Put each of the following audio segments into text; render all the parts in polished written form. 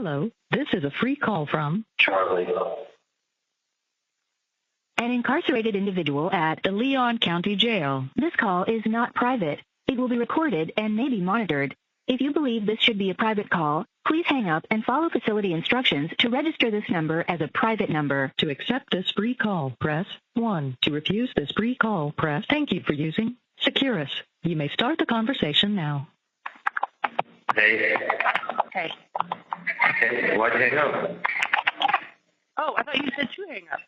Hello, this is a free call from Charlie. An incarcerated individual at the Leon County Jail. This call is not private. It will be recorded and may be monitored. If you believe this should be a private call, please hang up and follow facility instructions to register this number as a private number. To accept this free call, press 1. To refuse this free call, press Thank you for using Securus. You may start the conversation now. Hey. Hey. Hey, why'd you hang up? Oh, I thought you said to hang up.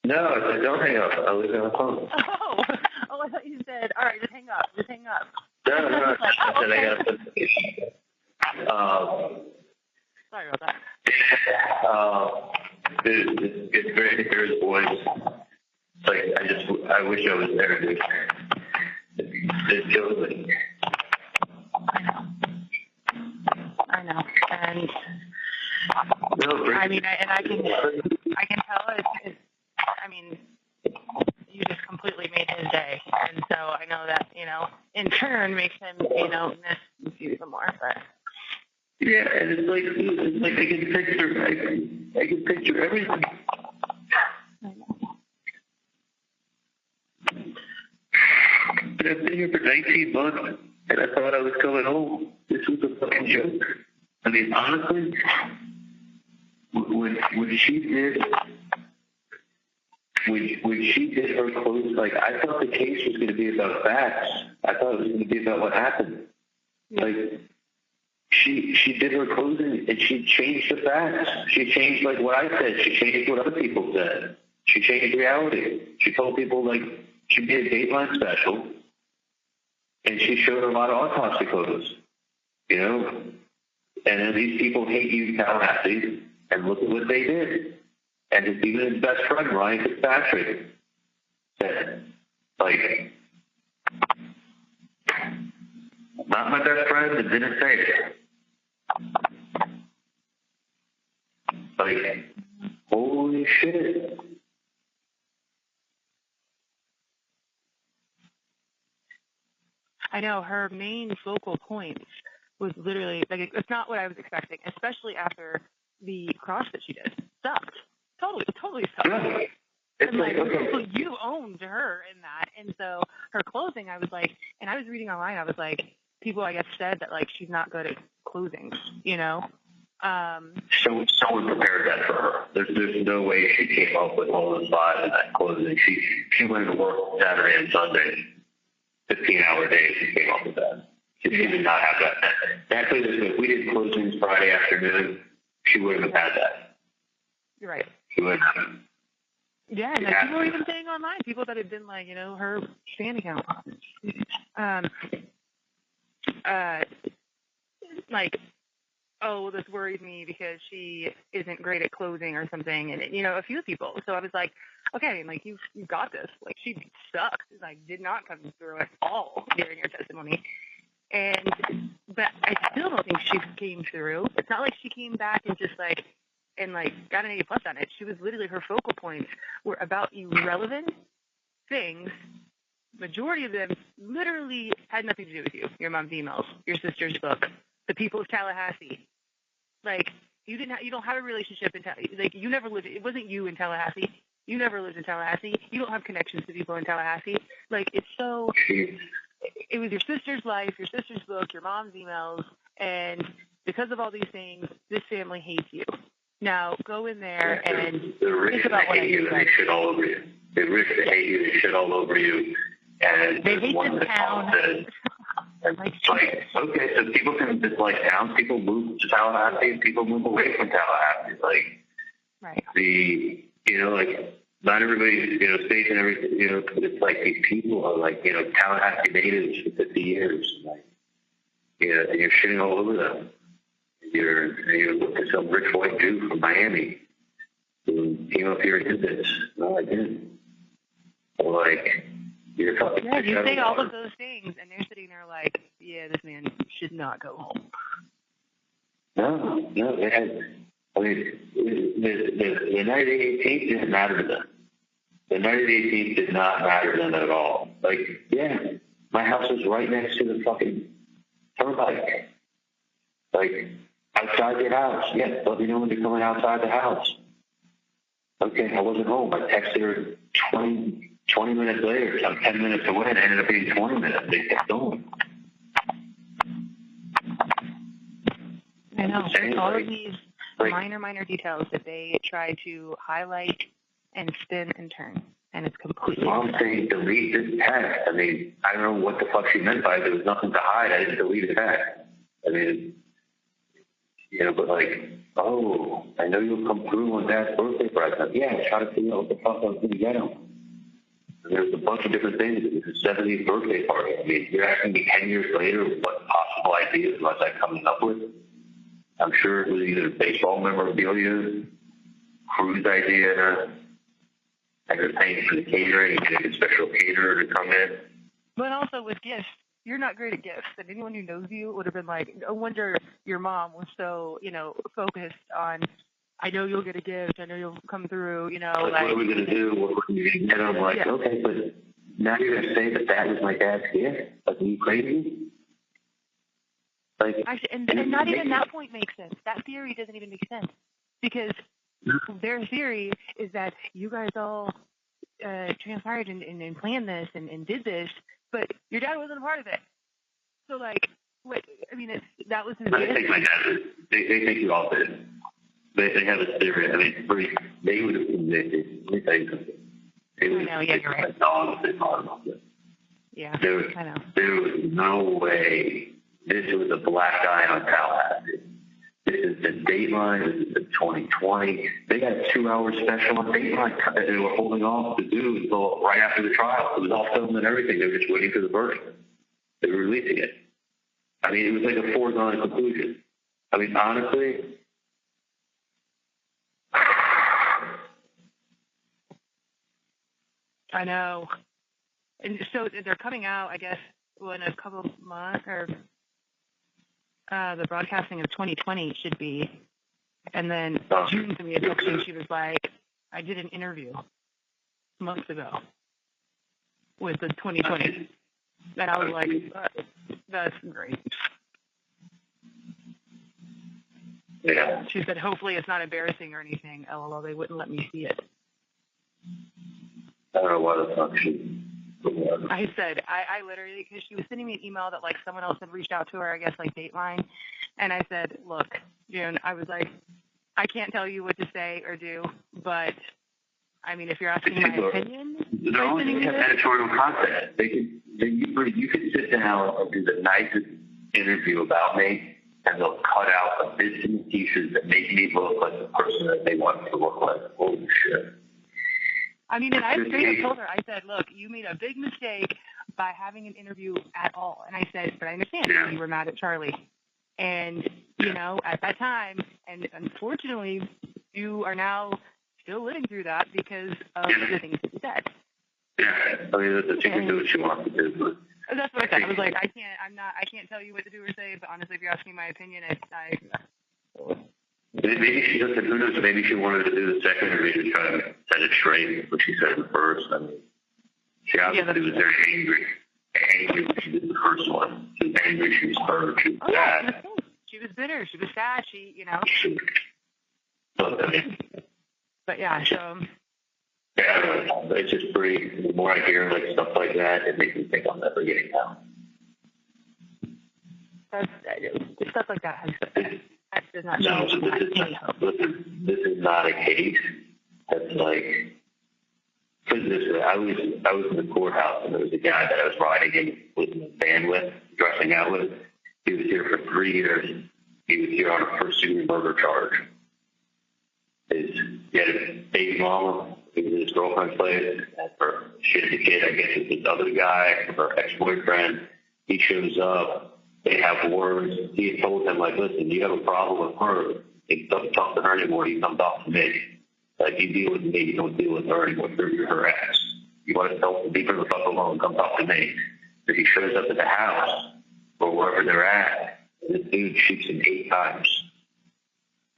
No, I said don't hang up. I'll leave it on the phone. Oh, I thought you said, all right, just hang up. Just hang up. No, I said I got to Sorry about that. It's great to hear his voice. It's like, I wish I was there, dude. It kills me. I know. And No, I mean, I can tell it's I mean, you just completely made his day. And so I know that, in turn makes him, miss you even more. But yeah, and it's like I can picture everything. But I've been here for 19 months, and I thought I was coming home. This was a fucking joke. I mean, honestly, when she did her close, like, I thought the case was going to be about facts. I thought it was going to be about what happened. Like, she did her closing, and she changed the facts. She changed, like, what I said. She changed what other people said. She changed reality. She told people, like, she did a Dateline special, and she showed a lot of autopsy photos, And then these people hate you, Tallahassee, and look at what they did. And even his best friend, Ryan Fitzpatrick, said, like, not my best friend, but didn't say it. Like, holy shit. I know her main focal points was literally, like, it's not what I was expecting, especially after the cross that she did. Sucked. Totally sucked. Yeah. It's And like, okay. you owned her in that. And so her closing, I was like, and I was reading online, I was like, people, I guess, said that, like, she's not good at closings, Someone prepared that for her. There's no way she came up with all those vibes in that closing. She went to work Saturday and Sunday, 15-hour days. She came up with that. She did not have that. Actually, if we did closings Friday afternoon, she wouldn't have had that. You're right. She wouldn't have. Yeah, and like, people were even saying online, people that had been like, her fan account. Like, oh, well, this worries me because she isn't great at closing or something, and a few people. So I was like, okay, like, you got this. Like, she sucked. Like, did not come through at all during her testimony. But I still don't think she came through. It's not like she came back and just got an A+ on it. She was literally, her focal points were about irrelevant things. Majority of them literally had nothing to do with you. Your mom's emails, your sister's book, the people of Tallahassee. Like, you don't have a relationship in Tallahassee. Like, you never lived. It wasn't you in Tallahassee. You never lived in Tallahassee. You don't have connections to people in Tallahassee. Like, it's so. It was your sister's life, your sister's book, your mom's emails, and because of all these things, this family hates you. Now, go in there and think about what I do. They shit all over you. They hate you. They shit all over you. And they hate this town. Like, okay, so people can dislike towns. People move to Tallahassee. People move away from Tallahassee. Like, right. not everybody, stays and everything. It's like these people are like, Tallahassee natives for 50 years. Like, and you're shitting all over them. You're looking at some rich white dude from Miami who came up here and did this. No, I didn't. Like, you're talking. Yeah, you say all of those things, and they're sitting there like, yeah, this man should not go home. No, it has. I mean, the night of the 18th didn't matter to them. The night of the 18th did not matter to them at all. Like, yeah, my house was right next to the fucking turnpike. Like, Outside your house. Yes, let me know when you're coming outside the house. Okay, I wasn't home. I texted her 20 minutes later. I'm 10 minutes away, and it ended up being 20 minutes. They kept going. I know. It's all of these minor details that they try to highlight and spin and turn, and it's completely. Mom saying delete this text. I mean, I don't know what the fuck she meant by it. There was nothing to hide. I didn't delete the text. I mean, but like, oh, I know you'll come through on Dad's birthday present. Yeah, I try to figure out what the fuck I was going to get him. And there's a bunch of different things. It was his 70th birthday party. I mean, you're asking me 10 years later what possible ideas was I coming up with? I'm sure it was either baseball memorabilia, cruise idea, and they're paying for the catering, getting a special caterer to come in. But also with gifts, you're not great at gifts. And anyone who knows you would have been like, no wonder your mom was so, focused on, I know you'll get a gift. I know you'll come through, like what are we going to do? What are we going to get? I'm like, yeah. Okay, but now you're going to say that was my dad's gift? Like, are you crazy? Like, actually, and not even that point makes sense. That theory doesn't even make sense. Because their theory is that you guys all transpired and planned this and did this, but your dad wasn't a part of it. So, like, what? I mean, that was his gift. I think my dad. They think you all did. They have a theory. I mean, they would have convicted. Let me tell you something. I know. Yeah, you're right. Dogs they thought about it. Yeah, I know. There was no way. This was a black eye on Tallahassee. This is the Dateline. This is the 2020. They got a 2-hour special on Dateline that they were holding off to do until right after the trial. It was all filmed and everything. They were just waiting for the verdict. They were releasing it. I mean, it was like a foregone conclusion. I mean, honestly, I know. And so they're coming out, I guess, in a couple of months, or the broadcasting of 2020 should be. And then June sent me a text and she was like, I did an interview months ago with the 2020. And I was like, that's great. Yeah. She said, hopefully it's not embarrassing or anything. LOL, they wouldn't let me see it. I don't know why the fuck she... I said, I literally, because she was sending me an email that, like, someone else had reached out to her, I guess, like, Dateline. And I said, look, June, I was like, I can't tell you what to say or do, but, I mean, if you're asking my opinion... They're only have editorial content. You could sit down and do the nicest interview about me, and they'll cut out a bits and pieces that make me look like the person that they want me to look like. Holy shit. I mean, and I straight up told her, I said, look, you made a big mistake by having an interview at all. And I said, but I understand you were mad at Charlie. And, at that time, and unfortunately, you are now still living through that because of the things that you said. Yeah, I mean, she can do what she wants to do. But that's what I said. I was like, I can't tell you what to do or say, but honestly, if you're asking my opinion, maybe she doesn't. Who knows? Maybe she wanted to do the second interview to try to set it straight, what she said in the first. I mean, she obviously was very angry when she did the first one. She was angry. She was hurt. She was sad. She was bitter. She was sad. But yeah, so. Yeah, it's just pretty. The more I hear like stuff like that, it makes me think I'm never getting down. Stuff like that does not no, change. This is not a case that's like. Put it this way, I was in the courthouse and there was a guy that I was riding in with a van with, dressing out with. He was here for 3 years. He was here on a first-degree murder charge. He had a baby mama. He was in his girlfriend's place. And for shit, the kid, I guess it's this other guy, her ex-boyfriend. He shows up. They have words. He had told him, like, listen, you have a problem with her. You don't talk to her anymore. You come talk to me. Like, you deal with me. You don't deal with her anymore. You're her ex. You want to tell leave her the fuck alone. Come talk to me. But he shows up at the house or wherever they're at. And this dude shoots him 8 times.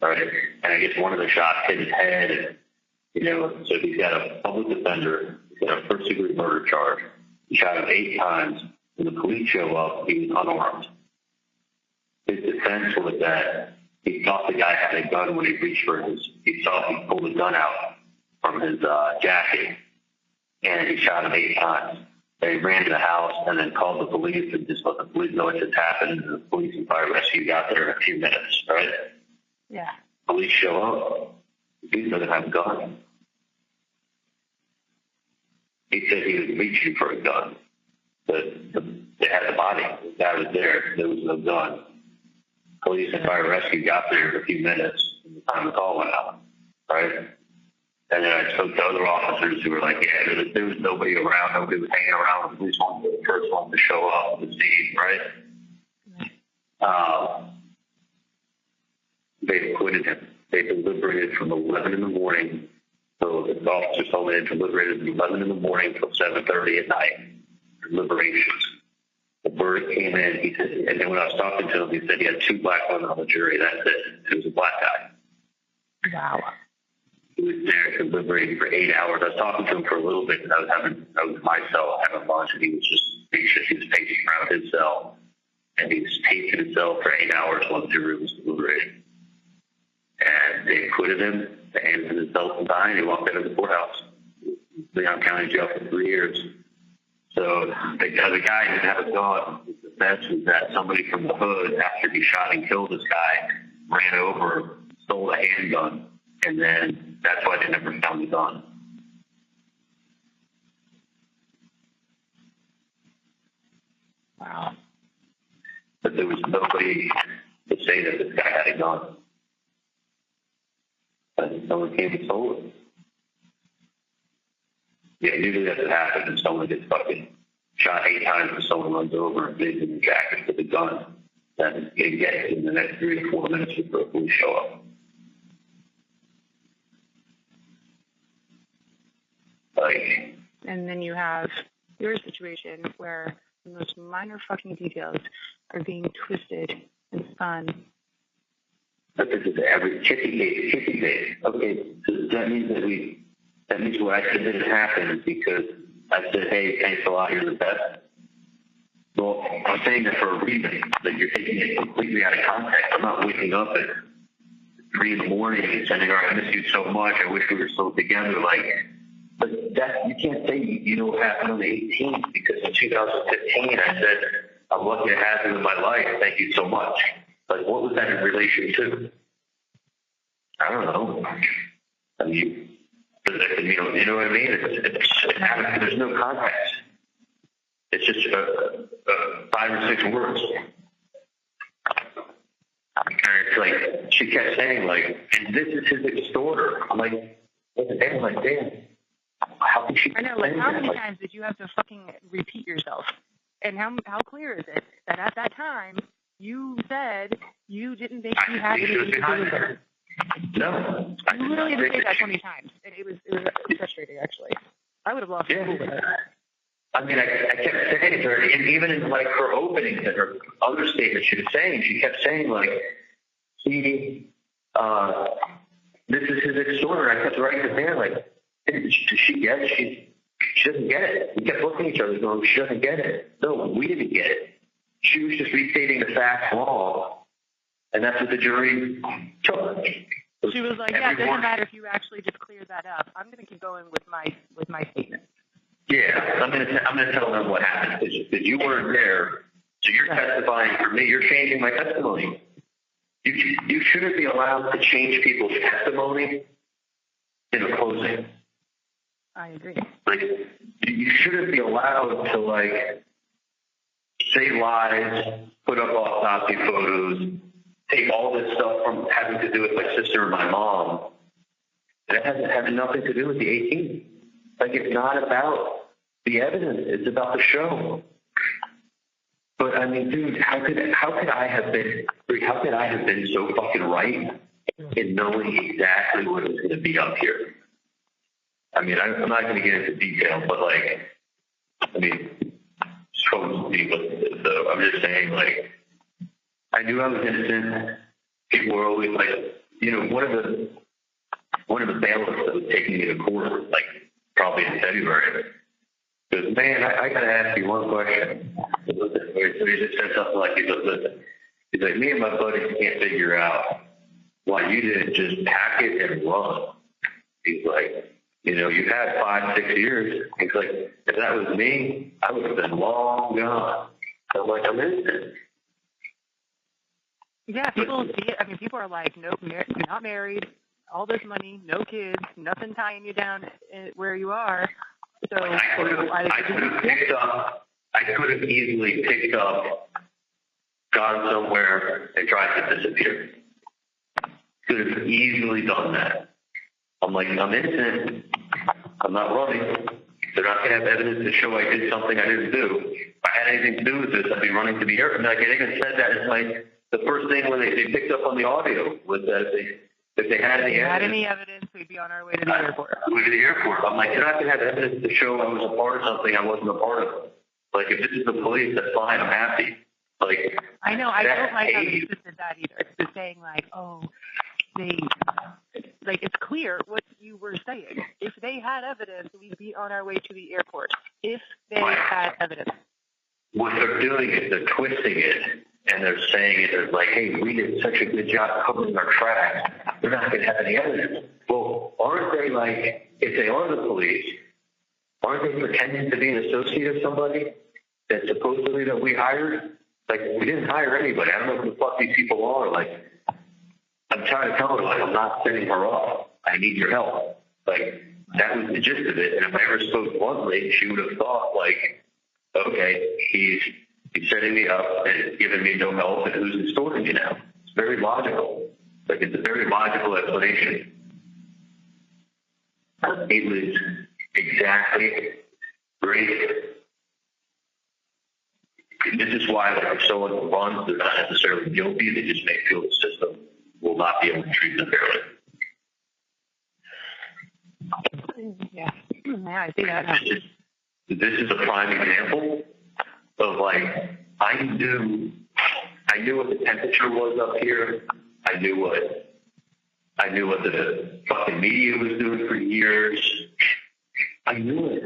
Right? And I guess one of the shots hit his head. So he's got a public defender. He's got a first-degree murder charge. He shot him 8 times. When the police show up, he was unarmed. His defense was that he thought the guy had a gun when he reached for he pulled a gun out from his jacket, and he shot him 8 times. They ran to the house and then called the police and just let the police know what had happened. And the police and fire rescue got there in a few minutes, right? Yeah. Police show up. The dude doesn't have a gun. He said he was reaching for a gun. But they had the body. The guy was there. There was no gun. Police and fire rescue got there in a few minutes from the time the call went out, right? And then I spoke to other officers who were like, yeah, there was nobody around. Nobody was hanging around. The police wanted the first one to show up to see, right? They acquitted him. They deliberated from 11 in the morning. So the officers told me they deliberated from 11 in the morning till 7:30 at night. Deliberations. The verdict came in. He said, and then when I was talking to him, he said he had 2 black women on the jury. That's it. It was a black guy. Wow. He was there deliberating for 8 hours. I was talking to him for a little bit because I was in my cell having lunch, and he was pacing around his cell, and he was pacing his cell for 8 hours while the jury was deliberating. And they acquitted him. They handed him his belt and tie, and he walked out of the courthouse. Leon County Jail for 3 years. So the guy didn't have a gun. The defense was that somebody from the hood, after he shot and killed this guy, ran over, stole a handgun, and then that's why they never found the gun. Wow. But there was nobody to say that this guy had a gun. But someone came and stole it. Yeah, usually that's what happens when someone gets fucking shot 8 times and someone runs over and digs in the jacket with a gun. Then it gets in the next 3 to 4 minutes before the police show up. And then you have your situation where the most minor fucking details are being twisted and spun. But this is every chicken case. Okay, so that means what I said didn't happen because I said, hey, thanks a lot, you're the best. Well, I'm saying that for a reason, that you're taking it completely out of context. I'm not waking up at 3 in the morning and saying, all right, I miss you so much, I wish we were still together. But that you can't say you know what happened on the 18th because in 2015 I said, I'm lucky to have you in my life, thank you so much. Like, what was that in relation to? I don't know. I mean, you know what I mean? There's no context. It's just 5 or 6 words. It's like, she kept saying, and this is his extorter. I'm like, damn. How can she? I know, how many times did you have to fucking repeat yourself? And how clear is it that at that time you said you didn't think you had anything to do with it? No. You literally had to say that 20 times. And it was frustrating, actually. I would have lost school with it. I mean, I kept saying to her, and even in her openings and her other statements she was saying, she kept saying this is his extorter. I kept writing it down does she get it? She doesn't get it. We kept looking at each other going, she doesn't get it. No, we didn't get it. She was just restating the facts wrong, and that's what the jury took. She was like, yeah, it doesn't matter if you actually just clear that up. I'm going to keep going with my statement. Yeah, I'm going to tell them what happened because you weren't there, so you're testifying for me. You're changing my testimony. You shouldn't be allowed to change people's testimony in a closing. I agree. You shouldn't be allowed to say lies, put up autopsy photos, take all this stuff from having to do with my sister and my mom. That has nothing to do with the 18th. It's not about the evidence. It's about the show. But I mean, dude, how could I have been so fucking right in knowing exactly what was going to be up here? I mean, I'm not going to get into detail, but I'm just saying, I knew I was innocent. People were always one of the bailiffs that was taking me to court, probably in February, goes, man, I got to ask you one question. So he just said something like, he's like, me and my buddies can't figure out why you didn't just pack it and run. He's like, you've had 5-6 years. He's like, if that was me, I would have been long gone. I'm like, I'm innocent. Yeah, people see it. I mean, people are like, nope, you're not married, all this money, no kids, nothing tying you down where you are. So I could have easily picked up, gone somewhere, and tried to disappear. Could have easily done that. I'm like, I'm innocent. I'm not running. They're not going to have evidence to show I did something I didn't do. If I had anything to do with this, I'd be running to the airport. Like, I even said that as like the first thing when they picked up on the audio was that if they had any evidence, we'd be on our way to the airport. To the airport. I'm like, you're not going to have evidence to show I was a part of something I wasn't a part of. Like, if this is the police, that's fine. I'm happy. Like, I know. I don't like how they just did that either. They're saying like, oh, it's clear what you were saying. If they had evidence, we'd be on our way to the airport. If they had evidence. What they're doing is they're twisting it, and they're saying it as like, hey, we did such a good job covering our tracks, we're not going to have any evidence. Well, aren't they like, if they are the police, aren't they pretending to be an associate of somebody that supposedly that we hired? Like, we didn't hire anybody. I don't know who the fuck these people are. Like, I'm trying to tell her, like, I'm not sending her off. I need your help. Like, that was the gist of it. And if I ever spoke bluntly, she would have thought, like, okay, he's setting me up and giving me no help, and who's extorting me now? It's very logical. Like, it's a very logical explanation. It was exactly great. This is why, like, if someone runs, they're not necessarily guilty. They just may feel the system will not be able to treat them fairly. Yeah, I see that now. This is a prime example of, like, I knew what the temperature was up here. I knew what the fucking media was doing for years. I knew it.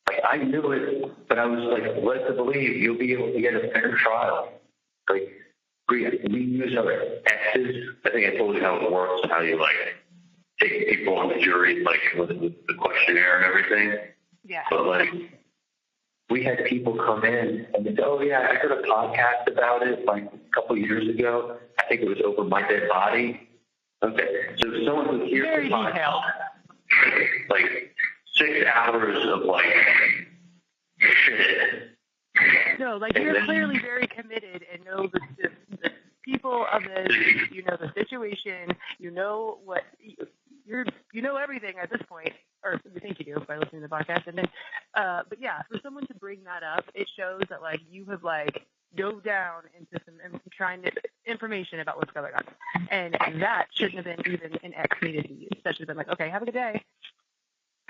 Like, I knew it, but I was like led to believe you'll be able to get a fair trial. Like, we use our X's. I think I told you how it works and how you, like, take people on the jury, like, with the questionnaire and everything. Yeah. But, like, we had people come in and they said, oh, yeah, I heard a podcast about it, like, a couple of years ago. I think it was Over My Dead Body. Okay. So if someone who hears very the podcast, detailed. like, 6 hours of, like, shit. No, like, you're clearly very committed and know the people of this, you know the situation, you know what, you know everything at this point, or you think you do by listening to the podcast, and then, but yeah, for someone to bring that up, it shows that, like, you have, like, dove down into some information about what's going on, and that shouldn't have been even an X needed to use. That should have been like, okay, have a good day.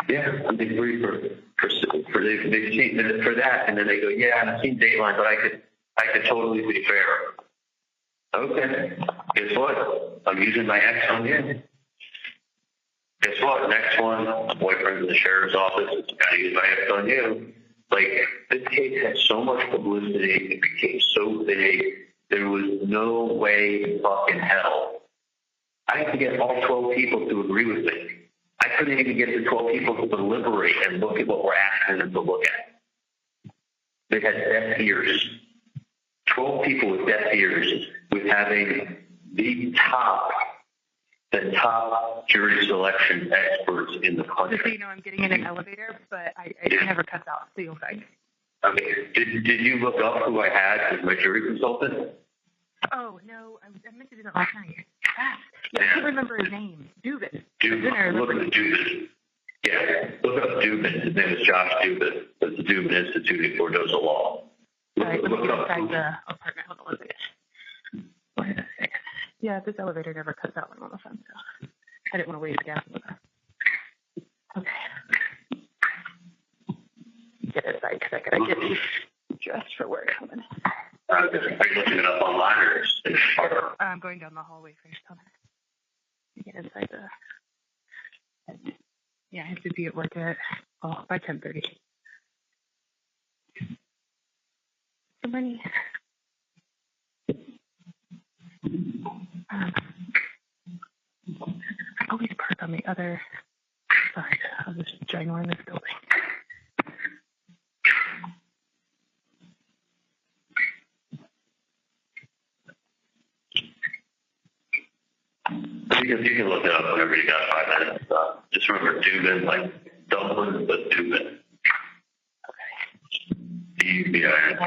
Yeah, I agree for they've seen for that, and then they go, yeah, I've seen Dateline, but I could totally be fair. Okay, guess what? I'm using my X on you. Guess what? Next one, boyfriend's in the sheriff's office. Gotta use my X on you. Like, this case had so much publicity, it became so big. There was no way in fucking hell. I had to get all 12 people to agree with me. I couldn't even get the 12 people to deliberate and look at what we're asking them to look at. They had deaf ears. 12 people with deaf ears, with having the top jury selection experts in the country. Just so you know, I'm getting in an elevator, but I never cuts out, so you'll find. Okay. Did you look up who I had as my jury consultant? Oh, no, I meant to do that last night. Yeah, I can't remember his name. Dubin. Look at Dubin. Yeah, look up Dubin. His name is Josh Dubin. It's the Dubin Institute for Cardozo Law. All right, let me get inside the apartment. Hold on one second. Wait a second. Yeah, this elevator never cuts out when I'm on the phone, so I didn't want to waste gas with her. Okay. Get inside because I gotta get dressed for work. Hold on. Are you looking it up online or? I'm going down the hallway first. Hold on. Get inside the. Yeah, I have to be at work by 10:30. Somebody. on the other side of this ginormous building. You can look it up whenever you got 5 minutes. Just remember Dubin, like Dublin, but Dubin. D-U-B-I-N.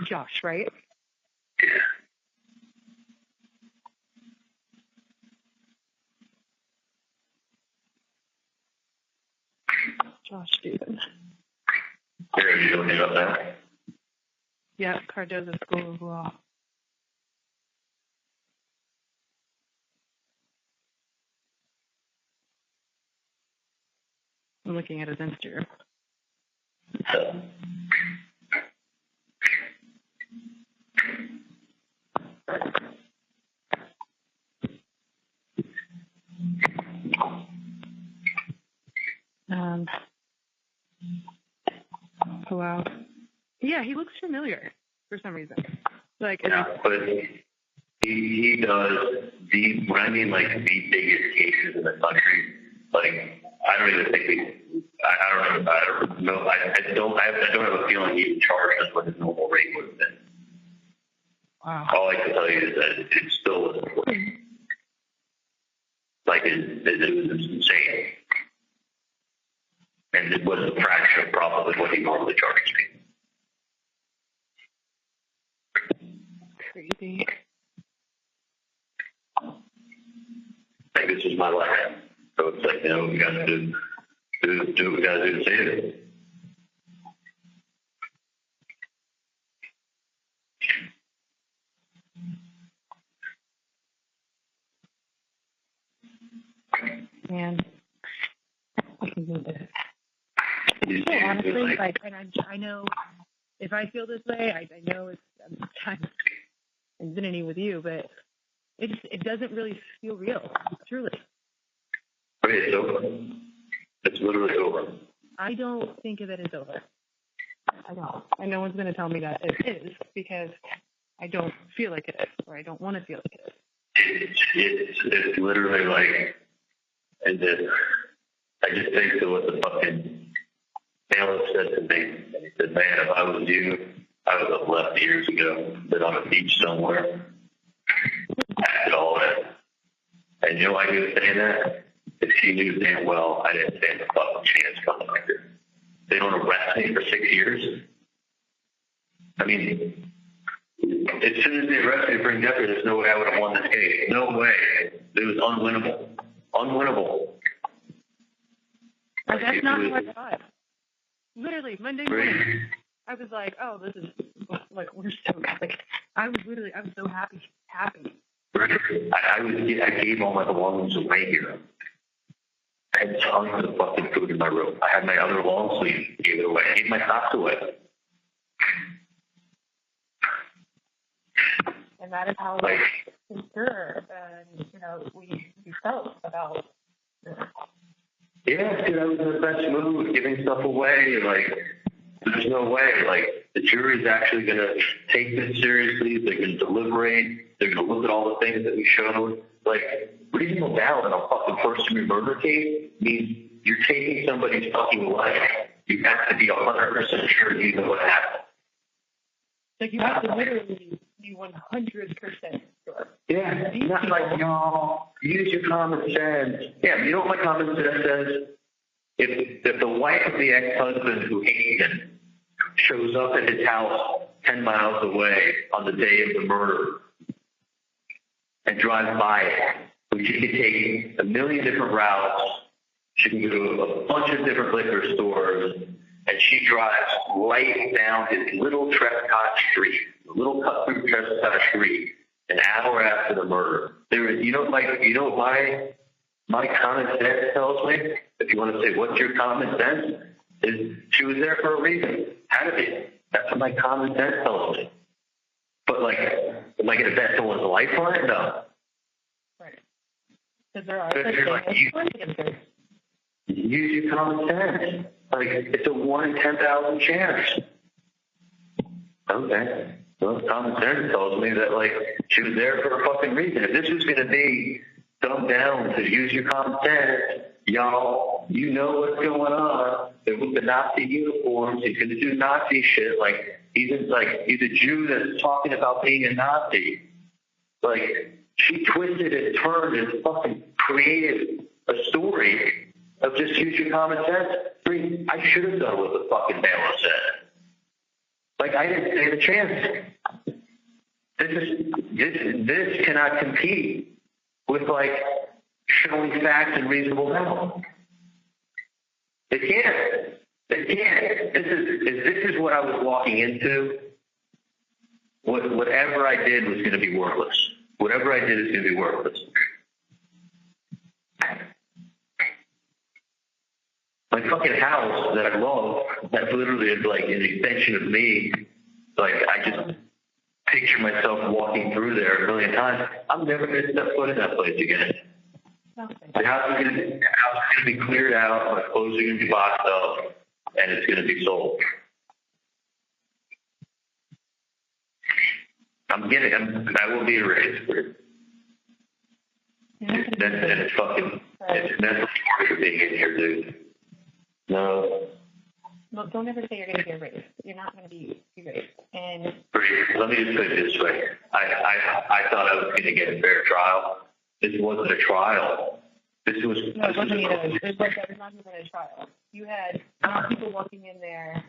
Josh, right? Yeah. Josh Dubin. Here, you looking it up now? Yeah, Cardozo School of Law. I'm looking at his Instagram. Oh, wow. Yeah, he looks familiar for some reason. Like, Yeah, but he does when I mean like the biggest cases in the country, like I don't even think I don't know. I don't have a feeling he even charged us what his normal rate would have been. wow. All I can tell you is that it still was important. Like it was insane. And it was a fraction of probably what he normally charges me. Crazy. Like this is my life. So it's like, we gotta do what we gotta do to save it. Man. I can do this. You So see, honestly, like, and I know if I feel this way, I know it's I'm infinity with you, but it doesn't really feel real, truly. okay, it's over. It's literally over. I don't think of it as over. I don't. And no one's going to tell me that it is because I don't feel like it is, or I don't want to feel like it is. It's literally like, and then I just think of what the fucking analyst said to me. And he said, man, if I was you, I would have left years ago, been on a beach somewhere, acted all in. And you know why he was saying that? If she knew damn well I didn't stand a fucking chance coming back here. They don't arrest me for 6 years. I mean, as soon as they arrested me for indefinite, there's no way I would have won this case. No way. It was unwinnable. Unwinnable. Like, that's not how I thought. Literally, Monday morning, I was like, oh, this is, like, we're so, like, I was so happy. I gave all my belongings away here. I had tons of fucking food in my room. I had my other long sleeve, gave it away. I gave my socks away. And that is how Like, secure and, we felt about this. yeah, dude, I was in the best mood, giving stuff away. Like, there's no way. Like, the jury's actually going to take this seriously. They're going to deliberate. They're going to look at all the things that we showed. Like, reasonable doubt in a fucking first-degree murder case means you're taking somebody's fucking life. You have to be 100% sure you know what happened. Like, you have to literally be 100% sure. Yeah, not like, no, use your common sense. Yeah, you know what my common sense says? If the wife of the ex-husband who hates him shows up at his house 10 miles away on the day of the murder and drives by it, which she can take a million different routes, she can go to a bunch of different liquor stores, and she drives right down his little Trescott Street, the little cut-through Trescott Street, an hour after the murder. My common sense tells me, if you want to say what's your common sense, is she was there for a reason. Had to be. That's what my common sense tells me. But like, am I going to bet someone's life on it? No. Right. Because there are things. Use your common sense. Like, it's a 1 in 10,000 chance. Okay. Well, common sense tells me that, like, she was there for a fucking reason. If this was going to be dumbed down to use your common sense, y'all, you know what's going on. They're with the Nazi uniforms. He's going to do Nazi shit. Like, he's a Jew that's talking about being a Nazi. Like, she twisted and turned and fucking created a story of just use your common sense. I should have done what the fucking Bama said. Like, I didn't stand a chance. This cannot compete with, like, showing facts and reasonable doubt. It can't. It can't. This is what I was walking into. Whatever I did was going to be worthless. Whatever I did is going to be worthless. My fucking house that I love, that literally is like an extension of me. Like, I just picture myself walking through there a million times. I'm never going to step foot in that place again. The house is going to be cleared out, my clothes are going to be boxed up, and it's going to be sold. I will be erased for it. It's fucking, it's mental torture being in here, dude. No. Well, don't ever say you're going to be erased. You're not going to be erased. And let me just put it this way. I thought I was going to get a fair trial. This wasn't a trial. This was... No, it wasn't either. It was not even a trial. You had people walking in there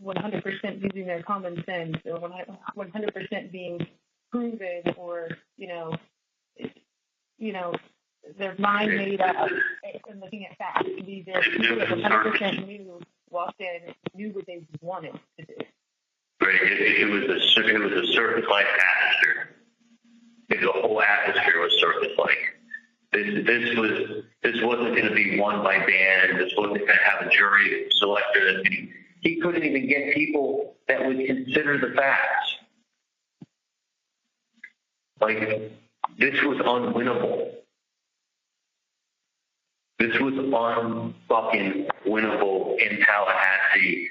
100% using their common sense or 100% being proven or, their mind made up and looking at facts. These are people that 100% walked in, knew what they wanted to do. Right. It was a circus-like atmosphere. The whole atmosphere was circus-like. This wasn't going to be won by band. This wasn't going to have a jury selector. He couldn't even get people that would consider the facts. Like, this was unwinnable. This was unfucking winnable in Tallahassee.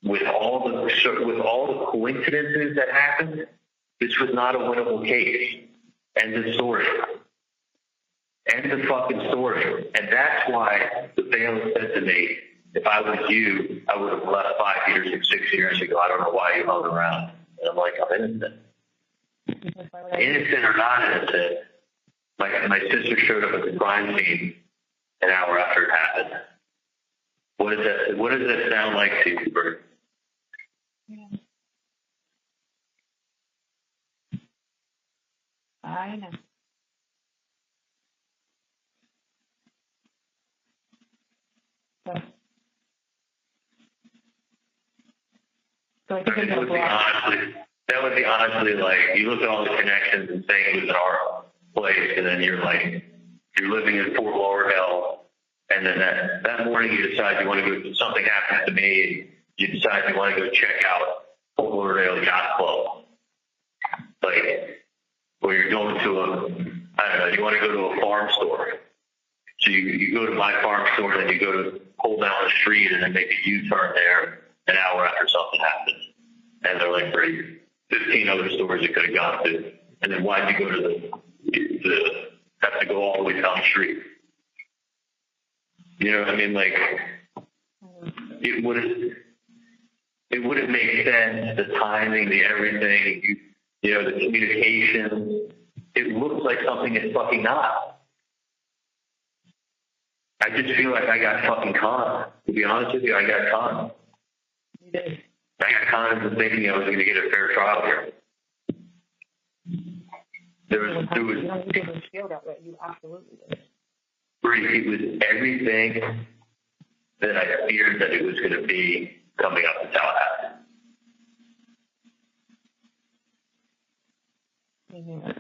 With all the coincidences that happened, this was not a winnable case. End of story. End of fucking story. And that's why the bailiff said to me, if I was you, I would have left 5 years or 6 years ago. I don't know why you hung around. And I'm like, I'm innocent. Innocent or not innocent, my sister showed up at the crime scene an hour after it happened. What does that sound like to you, Bert? Yeah. I know. So I think that would be honestly like, you look at all the connections and saying it was in our place, and then you're living in Fort Lauderdale, and then that morning you decide you want to go, something happens to me, and you decide you want to go check out Fort Lauderdale Yacht Club. Like, or you're going to you want to go to a farm store. So you go to my farm store, and then you go to pull down the street and then make a U-turn there an hour after something happens. And they're like, great, 15 other stores you could have gone to. And then why'd you go to have to go all the way down the street? You know what I mean? Like, it wouldn't make sense, the timing, the everything, the communication. It looks like something it's fucking not. I just feel like I got fucking conned. To be honest with you, I got conned. You did. I got conned into thinking I was going to get a fair trial here. There was you didn't feel that way. You absolutely did. It was everything that I feared that it was going to be coming up in Tallahassee. Mm-hmm.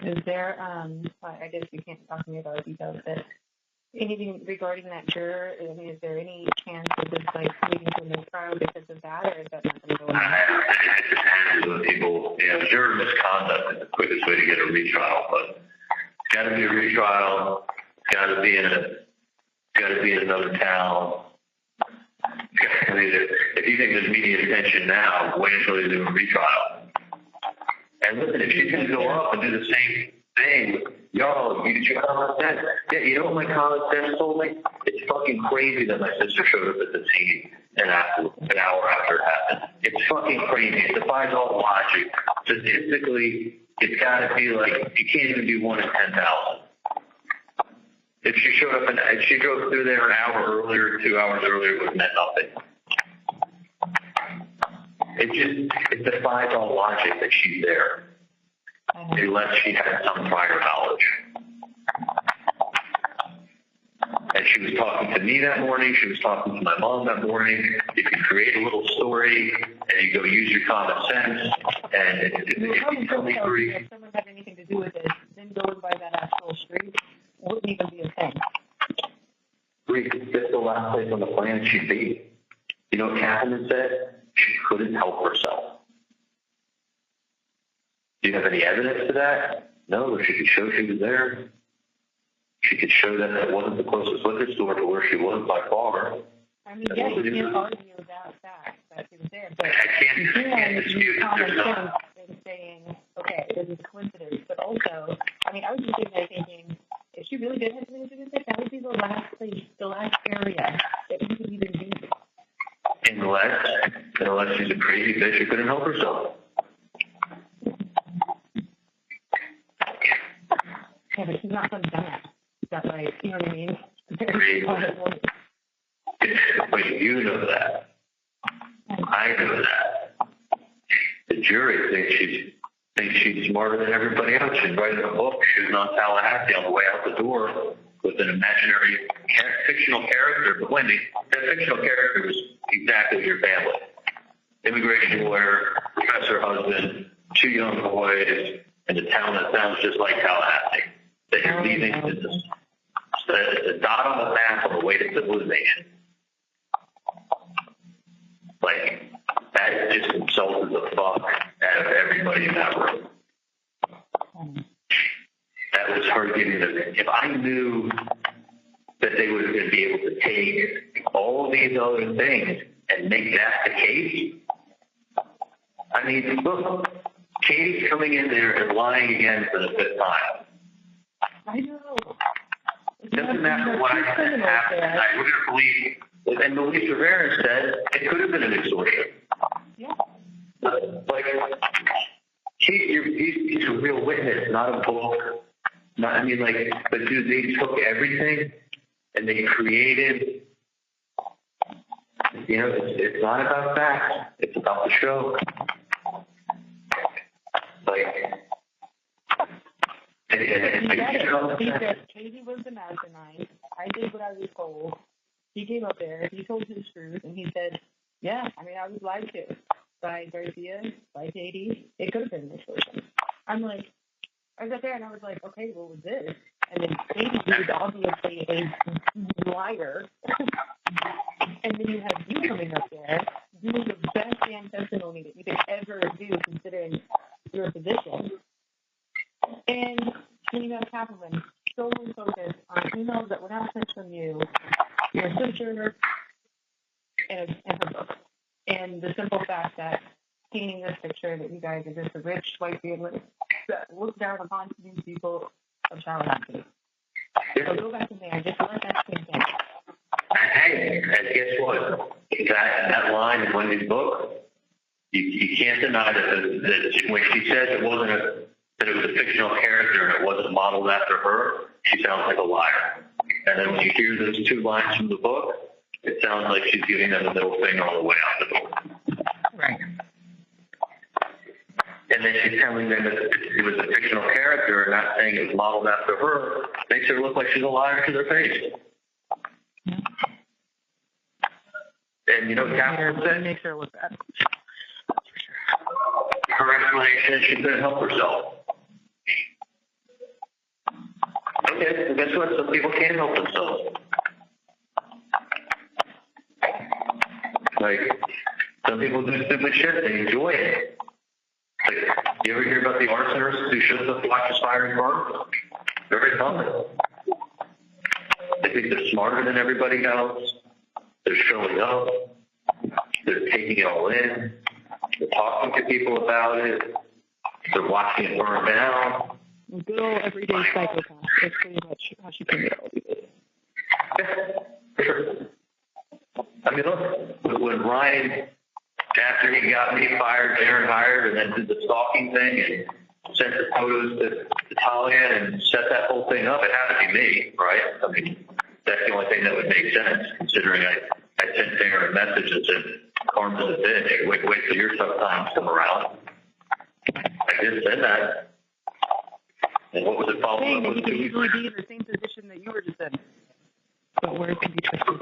Is there, I guess you can't talk to me about details, but anything regarding that juror? I mean, is there any chance of this like leading to a new trial because of that, or is that not going to go on? It depends on people. Juror misconduct is the quickest way to get a retrial, but it's got to be a retrial. It's got to be in another town. I mean, if you think there's media attention now, wait until they do a retrial. And listen, if she's going to go up and do the same thing, y'all, you get your common sense. Yeah, you know what my common sense told me? It's fucking crazy that my sister showed up at the scene an hour after it happened. It's fucking crazy. It defies all logic. Statistically, it's got to be like, you can't even do 1 in 10,000. If she showed up and if she drove through there an hour earlier, 2 hours earlier, it would have meant nothing. It defies all logic that she's there, unless she had some prior knowledge. And she was talking to me that morning. She was talking to my mom that morning. You can create a little story, and you go use your common sense. And if someone had anything to do with it, then going by that actual street wouldn't even be a thing. That's the last place on the planet she'd be. You know what Catherine said? She couldn't help herself. Do you have any evidence to that? No, she could show she was there. She could show that it wasn't the closest liquor store to where she was by far. I mean, yeah, you can't argue that fact that she was there, but you can use common sense in saying, okay, this is a coincidence. But also, I mean, I was just sitting there thinking, if she really did have something to do with it, that would be the last place, the last area that you could even do this. Unless she's a crazy bitch who couldn't help herself. Yeah, but she's not some dumbass. Is that like, you know what I mean? But you know that. I know that. The jury thinks she's smarter than everybody else. She's writing a book. She was on Tallahassee on the way out the door with an imaginary fictional character. But Wendy, that fictional character was exactly your family. Immigration lawyer, professor husband, 2 young boys, in a town that sounds just like Tallahassee. That you're leaving the dot on the map on the way to civilization. Like, that just insulted the fuck out of everybody in that room. That was her giving them. If I knew that they were going to be able to take all these other things and make that the case, I mean, look, Katie's coming in there and lying again for the 5th time. I know. It doesn't matter what I said happened tonight. We're going to believe, and Luis Rivera said it could have been an extortion. Yeah. Like, he's a real witness, not a book. But dude, they took everything and they created, it's not about facts. It's about the show. He said Katie was the mastermind. I did what I was told. He came up there. He told his truth, and he said, "Yeah, I mean, I was lied to by Garcia, by Katie. It could have been an extortion." I'm like, I was up there, and I was like, "Okay, what was this?" And then Katie was obviously a liar. And then you have you coming up there doing the best damn testimony that you could ever do, considering your position. And then you have Kaplan solely focused on emails that were not sent from you, your sister, and her book. And the simple fact that painting this picture that you guys are just a rich white family that look down upon these people of Tallahassee. So go back in there and just let that sink in. Hey, and guess what? That line in Wendy's book, you can't deny that when she says it wasn't that it was a fictional character and it wasn't modeled after her, she sounds like a liar. And then when you hear those 2 lines from the book, it sounds like she's giving them the middle finger on the way out the door. Right. And then she's telling them that it was a fictional character and not saying it was modeled after her, makes her look like she's a liar to their face. And you know what Catherine said? Makes her look bad. Her explanation is she couldn't help herself. Okay, well, guess what? what? Some people can't help themselves. Like, some people do stupid shit. They enjoy it. Like, you ever hear about the arsonists who shouldn't have watched Aspiring Bar? Very common. They think they're smarter than everybody else. They're showing up. They're taking it all in. They're talking to people about it. They're watching it burn down. Good old everyday psychopath. That's pretty much how she painted all these days. Yeah, for sure. I mean, look, when Ryan, after he got me fired, Darren hired, and then did the stalking thing and sent the photos to Talia and set that whole thing up, it had to be me, right? I mean, that's the only thing that would make sense, considering I sent Darren a message that said, Carmen's a bitch. Wait till your tough times come around. I did send that. And what was it following up Saying that with he 2 could weeks? easily be in the same position that you were just in. But words can be twisted.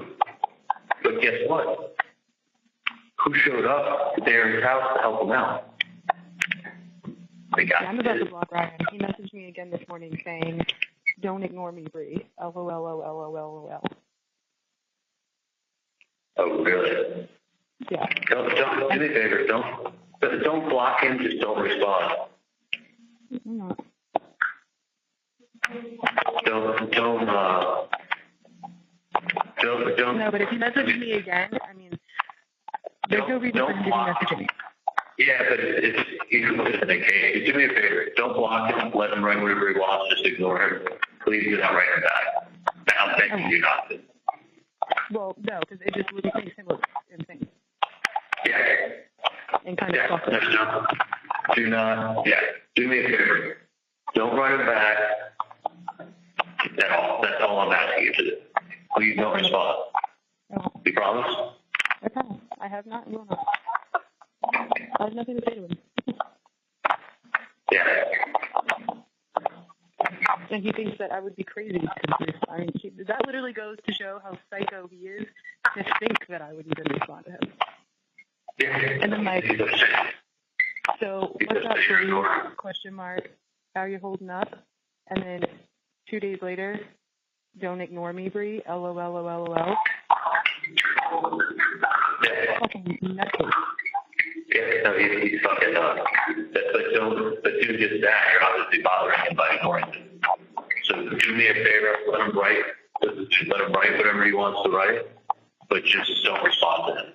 But guess what? Who showed up to Darren's house to help him out? The guy. Yeah, I'm about to block Ryan. He messaged me again this morning saying, "Don't ignore me, Bree. LOL. Oh, really? Yeah. Don't do me a favor. Don't block him. Just don't respond. I'm not. Don't. No, but if he messages me again, I mean, there's no reason for him to be messaging me. Yeah, but it's in the case. Do me a favor. Don't block him. Let him write whatever he wants. Just ignore him. Please do not write him back. And I'm begging you not to. Well, no, because it just would make him look insane Yeah. and kind of Yeah. stalker. No. Do not. Yeah. Do me a favor. Don't write him back. That's all I'm asking you to do. Please don't respond. Oh, You promise? I promise. I have not and will not. I have nothing to say to him. Yeah. And he thinks that I would be crazy to respond. I mean, that literally goes to show how psycho he is to think that I would even respond to him. Yeah. And then like, He's upset. so what's up, Bree? Question mark. How are you holding up? And then 2 days later, don't ignore me, Bree. LOL. Yeah. Fucking nutcase. Yeah, no, he's fucking up. But do just that. You're obviously bothering him by ignoring him. So do me a favor, let him write whatever he wants to write, but just don't respond to him.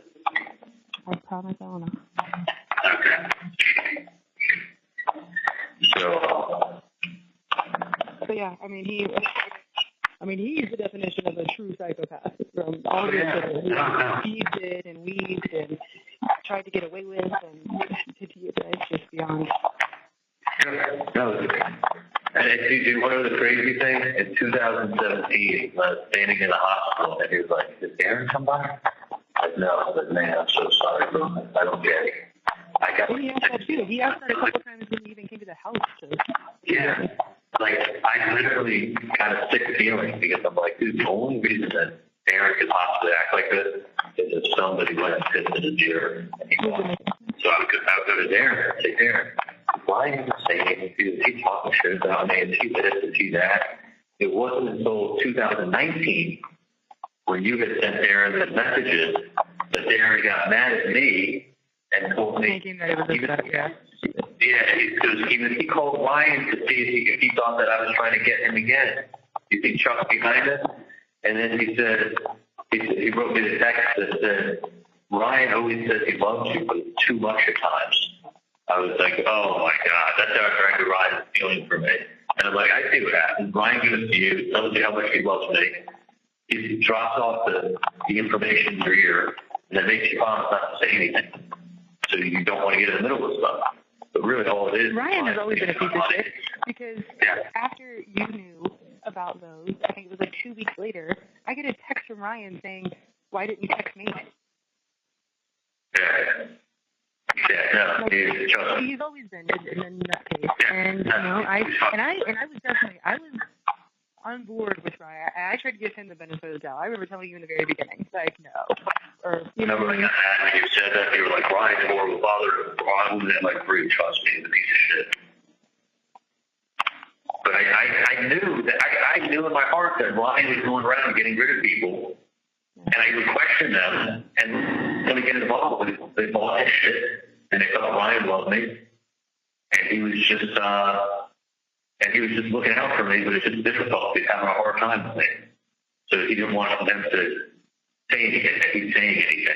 I promise I will not. Okay. So, But yeah, I mean, he's the definition of a true psychopath. From all the shit he did and weaved and tried to get away with, and it's just beyond. no. And dude, one of the crazy things, in 2017, I was standing in the hospital, and he was like, "Did Darren come by?" I said, "No." I was like, "Man, I'm so sorry, bro. I don't get it." I got. And he asked that too. He asked that a couple times when he even came to the house. Yeah. Like, I literally got a sick feeling because I'm like, dude, the only reason that Darren could possibly act like this is if somebody went and pissed in his ear and he won. So I would go to Darren and say, "Darren, why didn't you say anything to you? Is he talking shit about me? Is he this? Is he that?" It wasn't until 2019 when you had sent Darren the messages that Darren got mad at me and told me. Thinking that it was yeah. Yeah, because he called Ryan to see if he thought that I was trying to get him again. You think Chuck's behind it? And then he said, he wrote me the text that said, "Ryan always says he loves you, but it's too much at times." I was like, oh my God, that's how I tried to Ryan's feeling for me. And I'm like, I see what happens. Ryan goes to you, tells you how much he loves me. He drops off the information in your ear, and then makes you promise not to say anything. So you don't want to get in the middle of stuff. But really all it is. Ryan has always been a piece of shit because after you knew about those, I think it was like 2 weeks later, I get a text from Ryan saying, "Why didn't you text me?" Yeah, no, He's always been in that case. And you know, I was on board with Ryan. I tried to give him the benefit of the doubt. I remember telling you in the very beginning, like, no. Or, you know, when you said that, you were like, Ryan's more of a father. Ron was like, Bree, trust me, he's a piece of shit. But I knew feel in my heart that Ryan was going around getting rid of people, and I would question them and going to get involved with all that shit, and they thought Ryan loved me, and he was just looking out for me, but it's just difficult. He's having a hard time with me, so he didn't want them to say anything, that he's saying anything.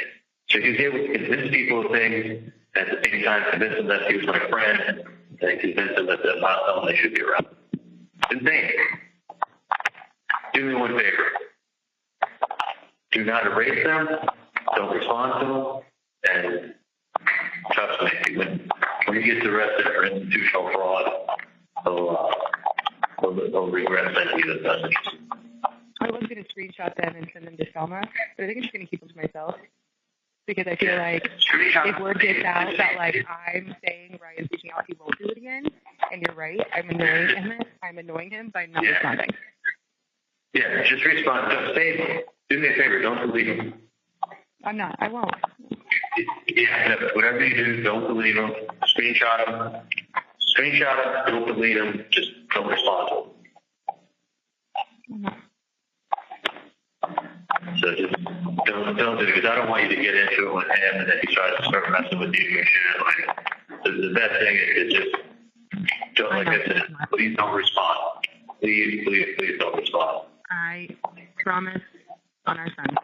So he was able to convince people of things, and at the same time convince them that he was my friend, and convince them that they're not someone they should be around. Insane. Do me one favor. Do not erase them. Don't respond to them. And trust me, when he gets arrested for institutional fraud, he'll regret sending you those messages. I was going to screenshot them and send them to Selma, but I think I'm just going to keep them to myself. Because I feel like if word gets out that like I'm saying Ryan's reaching out, he won't do it again. And you're right, I'm annoying him by not responding. Yeah, just respond. Don't say. Do me a favor. Don't delete him. I'm not. I won't. Yeah, whatever you do, don't delete him. Screenshot him. Don't delete him. Just don't respond to him. Mm-hmm. So just don't do it, because I don't want you to get into it with him and then he tries to start messing with you and shit. Like, the best thing is just don't, like I said, please don't respond. Please don't respond. I promise on our son,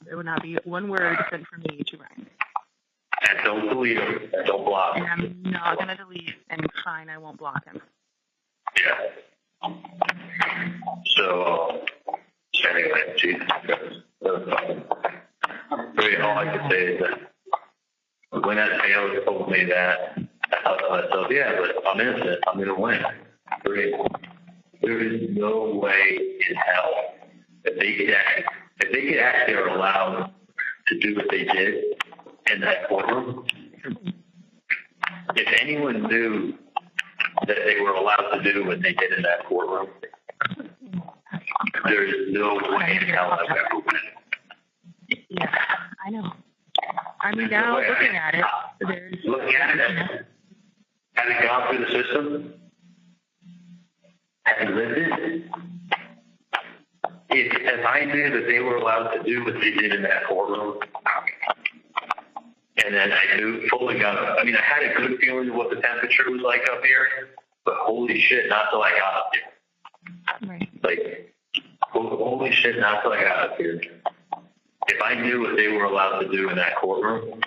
there will not be one word sent from me to Ryan. And don't delete him. And don't block him. And I'm not going to delete, and fine, I won't block him. Yeah. So anyway, Jesus Christ. Really, all I can say is that when that Taylor told me that, I thought to myself, yeah, but I'm innocent. I'm going to win. There is no way in hell that if they could actually are allowed to do what they did in that courtroom. If anyone knew that they were allowed to do what they did in that courtroom, there is no way in hell I've ever win. Yeah, I know. I mean, now looking at it, having gone through the system, having lived it, if I knew that they were allowed to do what they did in that courtroom, and then I knew fully I mean, I had a good feeling of what the temperature was like up here, but holy shit, not till I got up here. Right. Like, holy shit, not till I got up here. If I knew what they were allowed to do in that courtroom,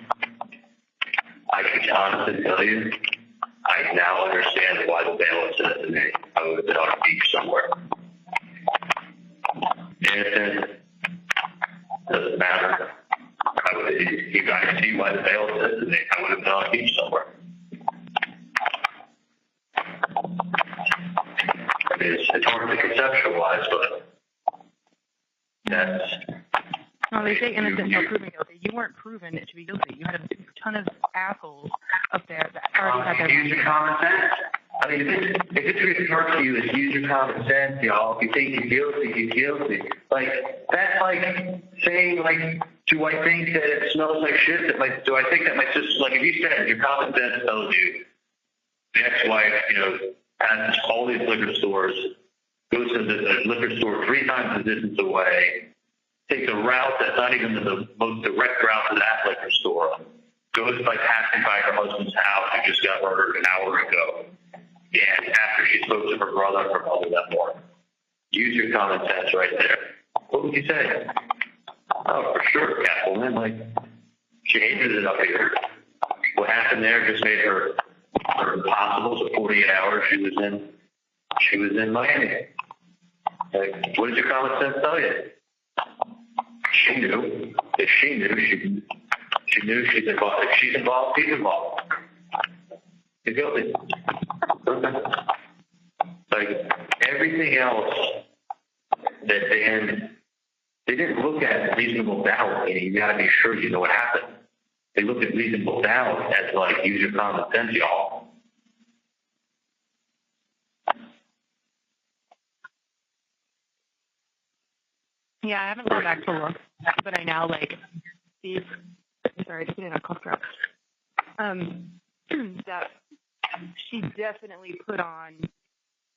I can honestly tell you, I now understand why the bailiff said to me I would have been on a beach somewhere. Innocent, doesn't matter. You guys see why the bailiff said to me I would have been on a beach somewhere. It's hard to conceptualize, but that's... No, they say innocent until proven guilty. You weren't proven to be guilty. You had a ton of assholes up there that already had their use your common sense. I mean, if it's really hard to you, is use your common sense, y'all. If you think you're guilty, you're guilty. Like, that's like saying, like, do I think that it smells like shit? Do I think that my sister, like, if you said your common sense tells you the ex-wife, has all these liquor stores, goes to the liquor store 3 times the distance away, takes a route that's not even the most direct route to that liquor store, goes by passing by her husband's house who just got murdered an hour ago, and after she spoke to her brother that morning. Use your common sense right there. What would you say? Oh, for sure, Catwoman. Like, she hated it up here. What happened there just made her impossible. So 48 hours she was in Miami. Like, what did your common sense tell you? She knew. If she knew, she knew she's involved. If she's involved, he's involved. You're guilty. Like, everything else that they didn't look at reasonable doubt, meaning you gotta be sure you know what happened. They looked at reasonable doubt as like, use your common sense, y'all. Yeah, I haven't gone back to look, but I now see. Sorry, just getting a cough drop. That she definitely put on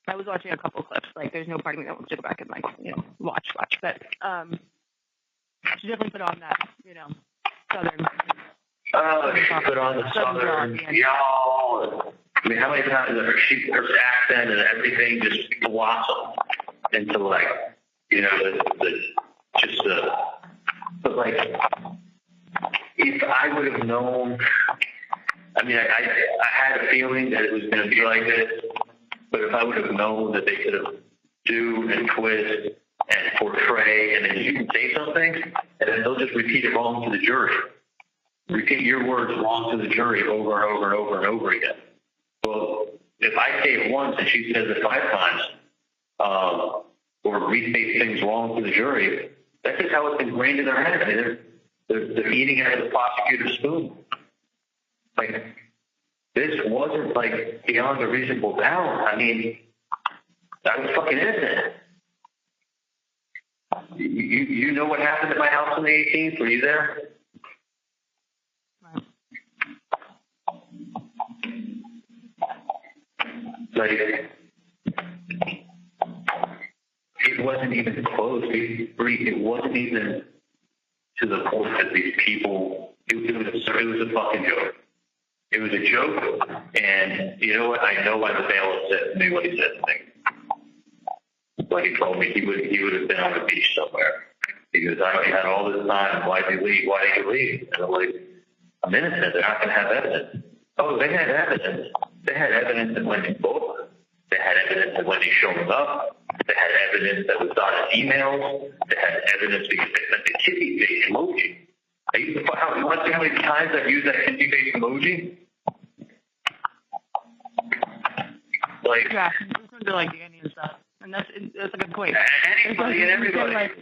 I was watching a couple clips. Like, there's no part of me that wants to go back and, like, watch. But she definitely put on that, southern. Oh, she put on the southern, y'all. I mean, how many times her accent and everything just blossomed into, like, but, like, if I would have known, I mean, I had a feeling that it was going to be like this, but if I would have known that they could have do and twist and portray, and then you can say something, and then they'll just repeat it wrong to the jury. Repeat your words wrong to the jury over and over and over and over again. Well, if I say it once and she says it 5 times, or restate things wrong to the jury, that's just how it's ingrained in their head. I mean, they're eating out of the prosecutor's spoon. Like, this wasn't, like, beyond a reasonable doubt. I mean, I was fucking innocent. You know what happened at my house on the 18th? Were you there? Like, it wasn't even close. It wasn't even to the point that these people, it was a fucking joke. It was a joke, and you know what? I know why the bailiff said to me what he said to me. When he told me he would have been on the beach somewhere. He goes, I had all this time. Why did you leave? Why did you leave? And I'm like, I'm innocent. They're not going to have evidence. Oh, they had evidence. They had evidence that when they booked. They had evidence that when they showed up. They had evidence that was done in emails. They had evidence because they sent the kissy face emoji. You want to see how many times I've used that kissy face emoji? Like, yeah, it's going to be like any of stuff. And that's a good point. Anybody and everybody. Like,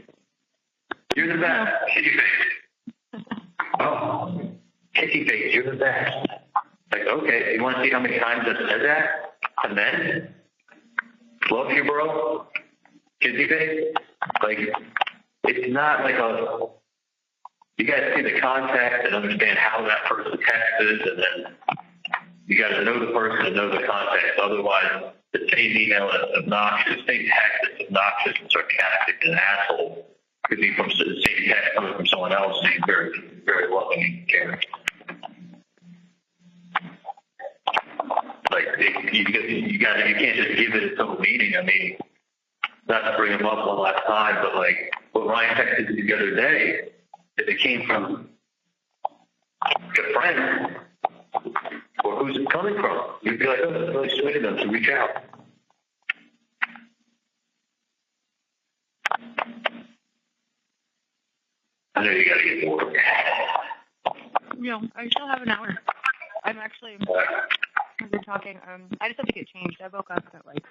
you're the best. Kissy face. Oh, kissy face, you're the best. Like, okay, you want to see how many times I've said that? And then, love you, bro. Kissy face. Like, it's not like you got to see the context and understand how that person texted, and then you got to know the person and know the context. Otherwise, the same email is obnoxious, the same text is obnoxious and sarcastic and an asshole could be from the same text coming from someone else saying very, very loving and caring. Like, you can't just give it its own meaning. I mean, not to bring him up one last time, but like what Ryan texted the other day, if it came from a friend, or who's it coming from? You'd be like, oh, that's really sweet of them to reach out. I know you got to get to work. I still have an hour. I'm actually, as we're talking, I just have to get changed. I woke up at like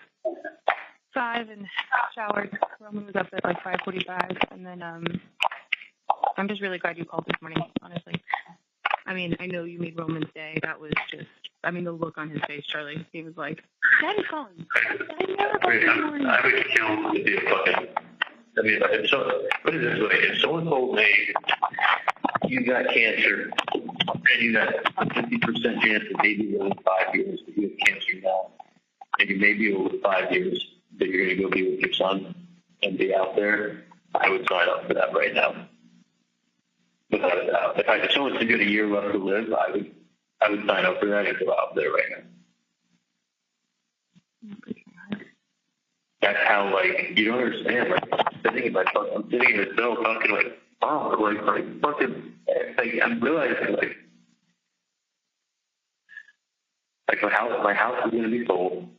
5 and showered. Roman was up at like 5:45, and then I'm just really glad you called this morning, honestly. I mean, I know you made Roman's day. That was just, I mean, the look on his face, Charlie. He was like, Daddy's calling. Daddy never called this morning. I would kill to be a fucking, I mean, put it this way, if someone told me you got cancer and you got a 50% chance that maybe in 5 years that you have cancer now, and you may be over 5 years that you're going to go be with your son and be out there, I would sign up for that right now. Without a doubt. If someone said you had a year left to live, I would sign up for that and go out there right now. That's how, like, you don't understand. Like, I'm sitting in the cell talking like, oh, like fucking, like, I'm realizing, like my house is going to be sold.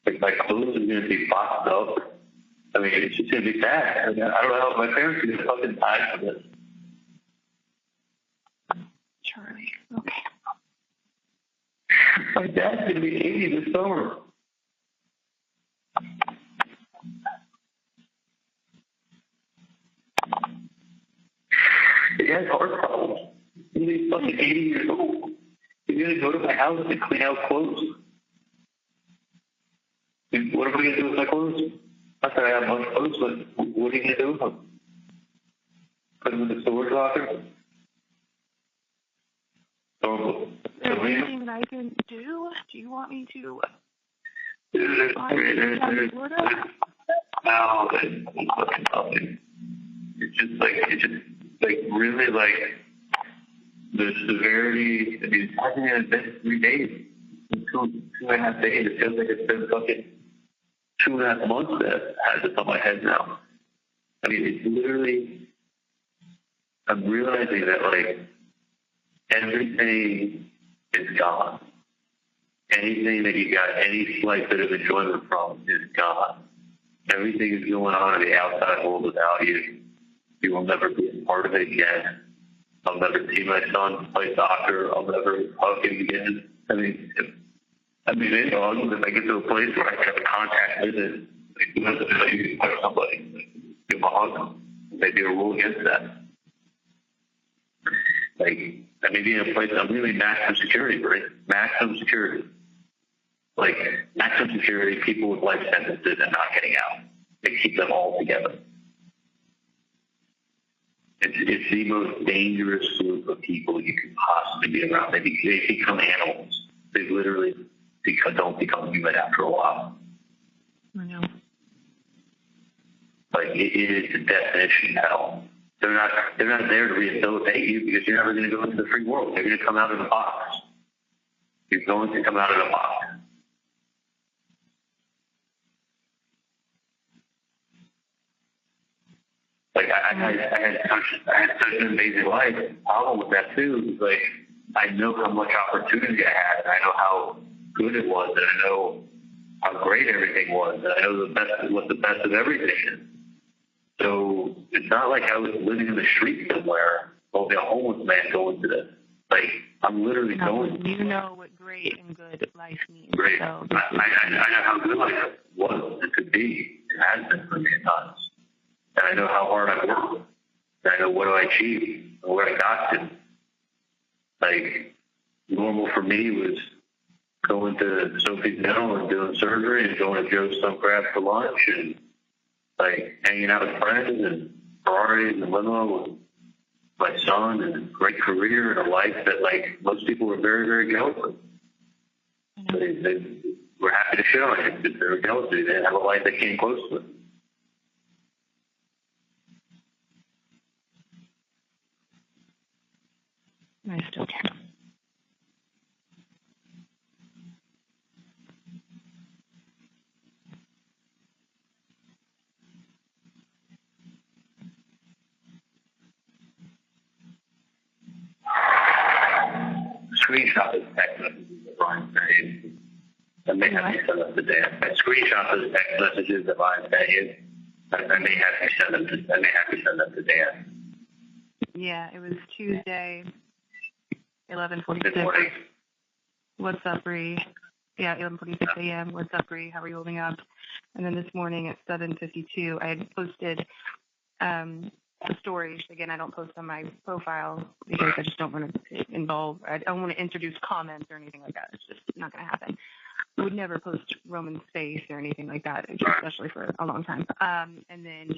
Like, my clothes is going to be boxed up. I mean, it's just going to be sad. I mean, I don't know how my parents are going to fucking die for this. Charlie, okay. My dad's going to be 80 this summer. He has heart problems. He's fucking 80 years old. He's going to go to my house and clean out clothes. What are we going to do with my clothes? Not that I have much clothes, but what are you going to do with them? Put them in the storage locker? Is there anything that I can do? Do you want me to No, it's fucking nothing. It's just like really like the severity. I mean, it hasn't even been 3 days, two and a half days. It feels like it's been fucking 2.5 months that has this on my head now. I mean, it's literally. I'm realizing that like everything is gone. Anything that you got any slight bit of enjoyment from is gone. Everything is going on in the outside world without you. You will never be a part of it again. I'll never see my son play soccer. I'll never hug him again. I mean, maybe if I get to a place where I can have a contact visit, like, you have to touch somebody, like, give them a hug. Maybe a rule against that. Like, I may be in a place I'm really maximum security, right? Maximum security. Like, maximum security, people with life sentences and not getting out. They keep them all together. It's the most dangerous group of people you could possibly be around. They become animals. They literally don't become human after a while. I know. Like, it is the definition of hell. They're not there to rehabilitate you because you're never going to go into the free world. They're going to come out of the box. You're going to come out of the box. Like, I had such an amazing life. The problem with that, too, is, like, I know how much opportunity I had, and I know how good it was, and I know how great everything was, and I know what the best of everything is. So it's not like I was living in the street somewhere, or a homeless man going to this. Like, I'm literally going. You know what great and good life means. Great. So I know how good life was and could be. It has been for me at times. And I know how hard I worked. And I know what I achieved and where I got to. Like, normal for me was going to Sophie's Dental and doing surgery and going to Joe's Stump Crab for lunch and, like, hanging out with friends and Ferraris and limo and my son and a great career and a life that, like, most people were very, very jealous of. They were happy to shit on it because they were jealous of it. They didn't have a life that came close to it. I still can. Screenshot the text messages that Ryan sent you. I may have to send them to Dan. I screenshot those text messages that Ryan sent you. I may have to send them to Dan. Yeah, it was Tuesday, 11:46. Good morning. What's up, Bree? Yeah, 11:46 a.m. What's up, Bree? How are you holding up? And then this morning at 7:52, I had posted the stories. Again, I don't post on my profile because I just don't want to involve. I don't want to introduce comments or anything like that. It's just not going to happen. I would never post Roman's face or anything like that, especially for a long time. And then,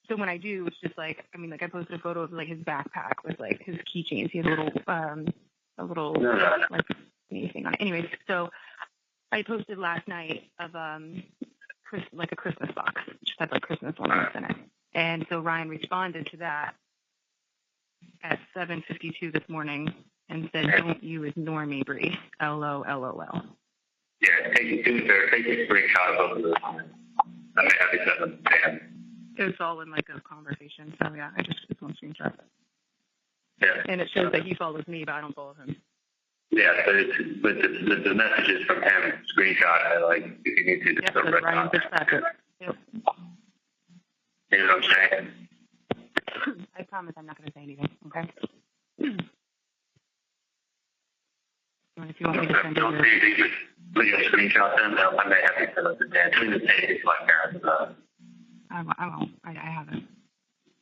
so when I do, it's just like, I mean, like I posted a photo of like his backpack with like his keychains. He has a little like anything on it. Anyways, so I posted last night of like a Christmas box, just had like Christmas ornaments in it. And so Ryan responded to that at 7:52 this morning and said, "Don't you ignore me, Bree. LOLOL." Yeah, take a screenshot of those. I may have to send them to Dan. It's all in like a conversation. So yeah, I just one screenshot. Yeah. And it shows that he follows me, but I don't follow him. Yeah, but the messages from him screenshot. I like if you need to. Yep, that's Ryan Fitzpatrick. Yep. You know what I'm saying? I promise I'm not going to say anything. Okay. And if you want me to send don't it, say anything, but you screenshot them. I may have to send them to Dan. Please say anything to my parents. I won't. I haven't.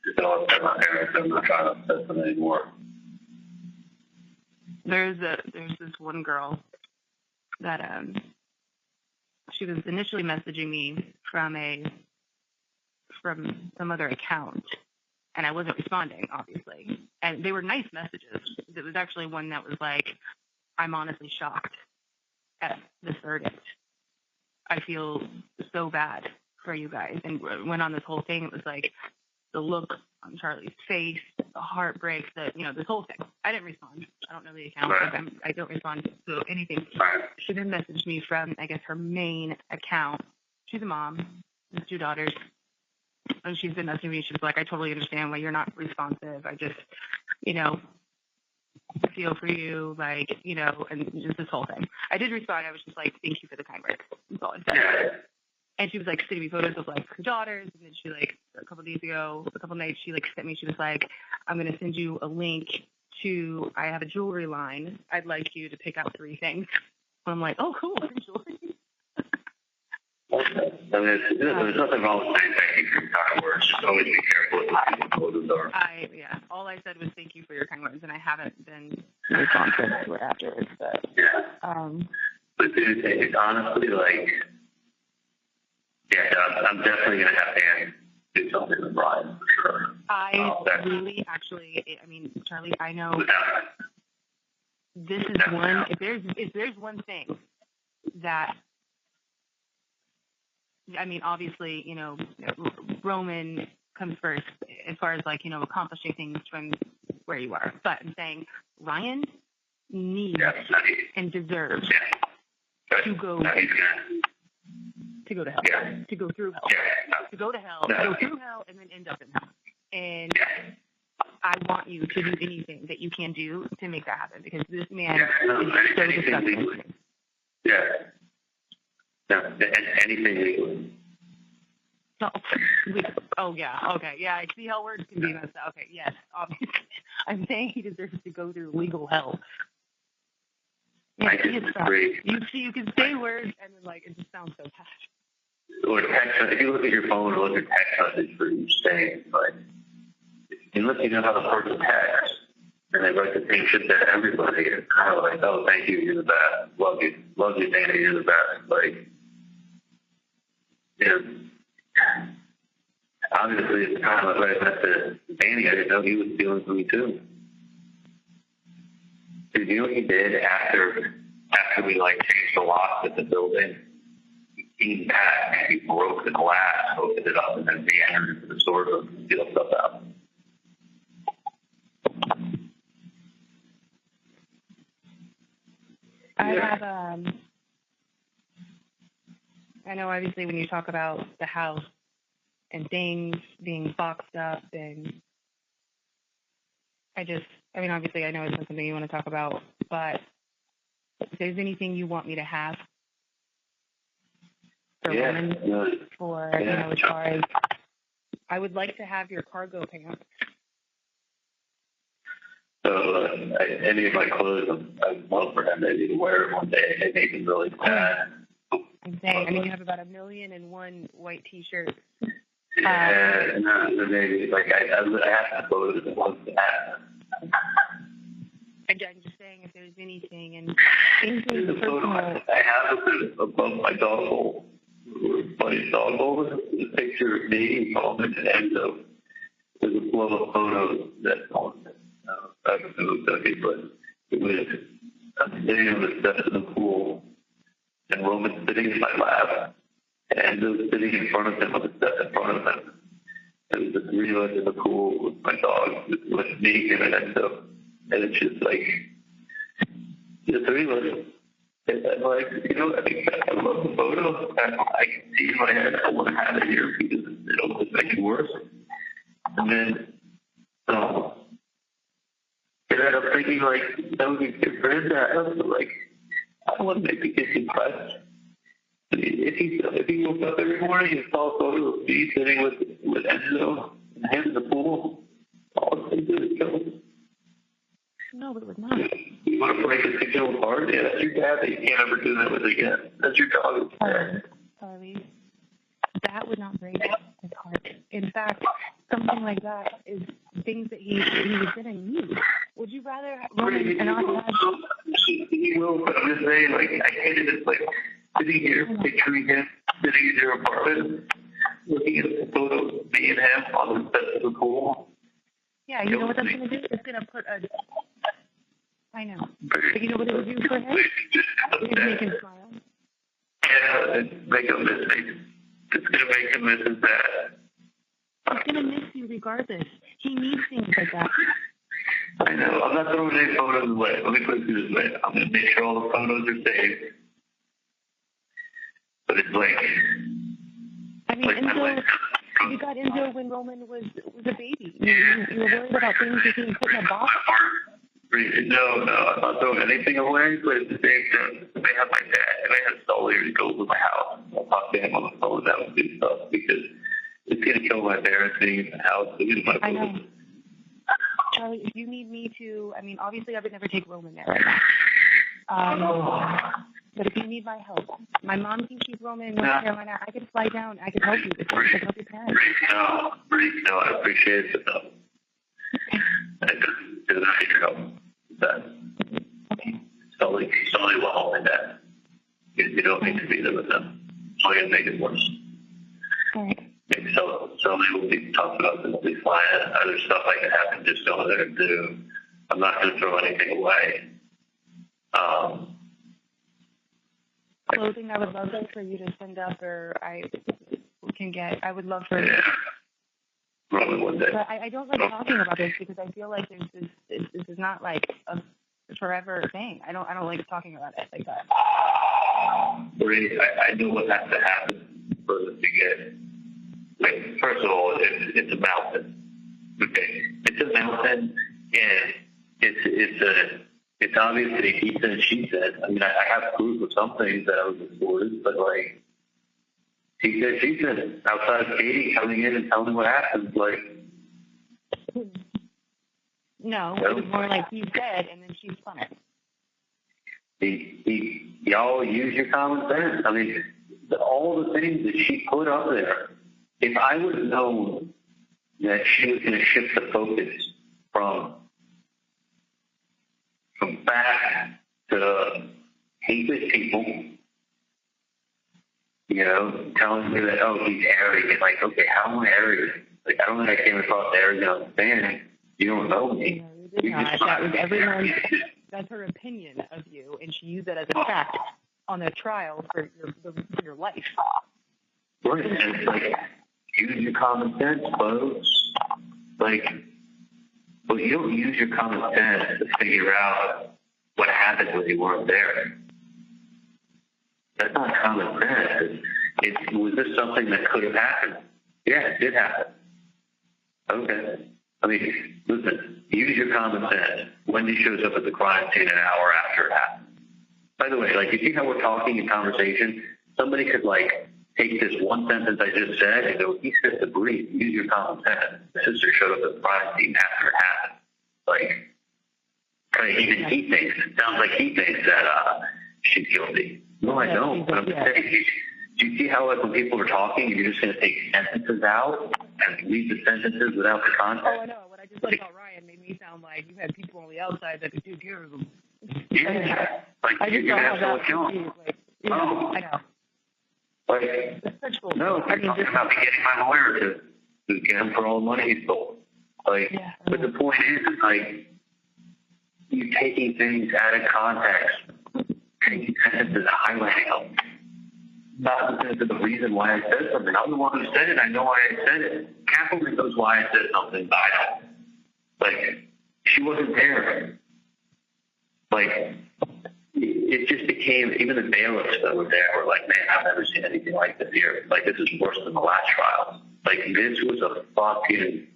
Just don't upset my parents. I'm not trying to upset them anymore. There's this one girl that she was initially messaging me from some other account, and I wasn't responding, obviously. And they were nice messages. There was actually one that was like, "I'm honestly shocked at this verdict." I feel so bad for you guys. And went on this whole thing. It was like the look on Charlie's face, the heartbreak, this whole thing. I didn't respond. I don't know the account. Right. I don't respond to anything. Right. She then messaged me from, I guess, her main account. She's a mom with 2 daughters. And she's been messaging me. She was like, I totally understand why you're not responsive. I just, feel for you, and just this whole thing. I did respond. I was just like, thank you for the kind words. That's all I said. Yeah. And she was like sending me photos of her daughters. And then she a couple nights, she sent me, she was like, I'm going to send you a link to, I have a jewelry line. I'd like you to pick out 3 things. And I'm like, oh, cool. Jewelry. I mean, there's nothing wrong with saying thank you for your kind words. Just always be careful with what people are. All I said was thank you for your kind words, and I haven't been responsive to it afterwards. But but dude, it's honestly I'm definitely gonna have to do something with Brian for sure. Charlie, I know this is one. If there's one thing that. Obviously, Roman comes first as far as accomplishing things from where you are. But I'm saying Ryan needs and deserves to go to hell, to go through hell, to go to hell, to go through hell, and then end up in hell. And I want you to do anything that you can do to make that happen, because this man is so disgusting. Yeah. No, anything legally. Okay, yeah. I see how words can be messed up. Okay, yes, obviously. I'm saying he deserves to go through legal hell. I disagree. You can say words and then it just sounds so bad. Or text. If you look at your phone or look at text message for each thing, unless you know how the person texts and they write the same shit to everybody, it's kind of like, oh, thank you, you're the best. Love you, Danny, you're the best. Obviously, it's kind of like that to Danny. I didn't know he was feeling for me too. Did you know what he did after we changed the locks at the building? He came back and he broke the glass, opened it up, and then re-entered into the store to steal stuff out. I know obviously when you talk about the house and things being boxed up, and obviously I know it's not something you want to talk about, but if there's anything you want me to have for women, as far as, I would like to have your cargo pants. So any of my clothes, I'd love for him maybe to wear it one day. They make him really sad. I'm saying, you have about 1,000,001 white T-shirts. Yeah, maybe I have to go to the ones that. I'm just saying, if there's anything I have it above my dog hole. My dog hole is a picture of me, Coleman, and Enzo. There's a photo that's on it. I don't know exactly, but it was sitting on the steps of the pool, and Roman's sitting in my lap, and Enzo's sitting in front of him on the steps in front of him. It was the 3 of us in the pool with my dog, with me and Enzo, and it's just the 3 of us. And I'm like, I love the photo. I can see in my head I want to have it here because it'll just make it worse. And then, and then I'm thinking, that would be good for him to have. I don't want to make the kids impressed. If he woke up every morning and saw a photo of me sitting with Enzo and him in the pool, all he do is kill him. No, but it was not. You want to break his picture apart? Yeah, that's your dad that you can't ever do that with again. That's your dog. Sorry. That would not break his heart. In fact, something like that is things that he was going to use. Would you rather Roman and I have... He will, but I'm just saying, I hated it, sitting here, picturing him, sitting in your apartment, looking at the photo of me and him on the steps of the pool. Yeah, you know what that's going to do? It's going to put a... I know. But you know what it would do for him? It would make him smile. Yeah, make him miss me. It's going to make him miss his dad. He's going to miss you regardless. He needs things like that. I know. I'm not throwing any photos away. Let me put it this way. I'm going to make sure all the photos are saved. But it's like... I mean, Enzo, you got Enzo when Roman was a baby. You were worried about things that being put in a box? No, I'm not throwing anything away, but at the same time, if I have my dad, if I have Sully to go to my house, I'll talk to him on the phone, that would do stuff, because it's going to kill my parents being in the house. I know. Charlie, if you need me to, I mean, obviously I would never take Roman there right now. But if you need my help, my mom can keep Roman in North Carolina. I can fly down. I can help you. I can help your parents. No, I appreciate it, though. I just need your help. Okay. Sully will help my dad. You don't need to be there with them. It's only going to make it worse. All right. Sully will be talking about this. Will be flying. Other stuff like that happen. Just go there and do. I'm not going to throw anything away. Clothing I would love for you to send up, or I can get. I would love for. Yeah. Probably one day. But I don't like talking about this because I feel like this is not like a forever thing. I don't like talking about it like that. Brady, I know what has to happen for it to get. Like, first of all, it's a mountain. Okay, it's a mountain, and it's obviously he said, she said. I mean, I have proof of some things that I was recorded, but like he said, she said. Outside of Katie coming in and telling me what happened, like. No, it was more like you said, and then she spun it. Y'all use your common sense. I mean, all the things that she put up there. If I would have known that she was going to shift the focus from back to hate with people, you know, telling me that, oh, he's arrogant. Like, okay, how am I arrogant? Like, I don't think I came across arrogant on the fan. You don't know me. No, you did not. That was everyone's, that's her opinion of you, and she used that as a fact on the trial for your life. Right, and it's like, use your common sense, folks. Like, but you don't use your common sense to figure out what happened when you weren't there. That's not common sense. Was this something that could have happened? Yeah, it did happen. Okay. I mean, listen, use your common sense. Wendy shows up at the crime scene an hour after it happened. By the way, like, you see how we're talking in conversation? Somebody could, like, take this one sentence I just said and go, he said to breathe. Use your common sense. The sister showed up at the crime scene after it happened. Like, even he thinks, it sounds like he thinks that she's guilty. No, I don't. But I'm saying, do you see how, like, when people are talking, you're just going to take sentences out and read the sentences without the context? Oh, I know. What I just said about Ryan made me sound like you had people on the outside that could take care of them. Yeah. Like, I just you're don't going to have have someone kill him. like, you know, I know. Like, That's such bullshit. no, I mean, talking about me getting my lawyer to get him for all the money he stole. Like, yeah, but the point is, like, you're taking things out of context, taking sentences, highlighting them. Not the reason why I said something. I'm the one who said it. I know why I said it. Kathleen knows why I said something, but I don't. Like, she wasn't there. Like, it just became, even the bailiffs that were there were like, man, I've never seen anything like this here. Like, this is worse than the last trial. Like, this was a fucking...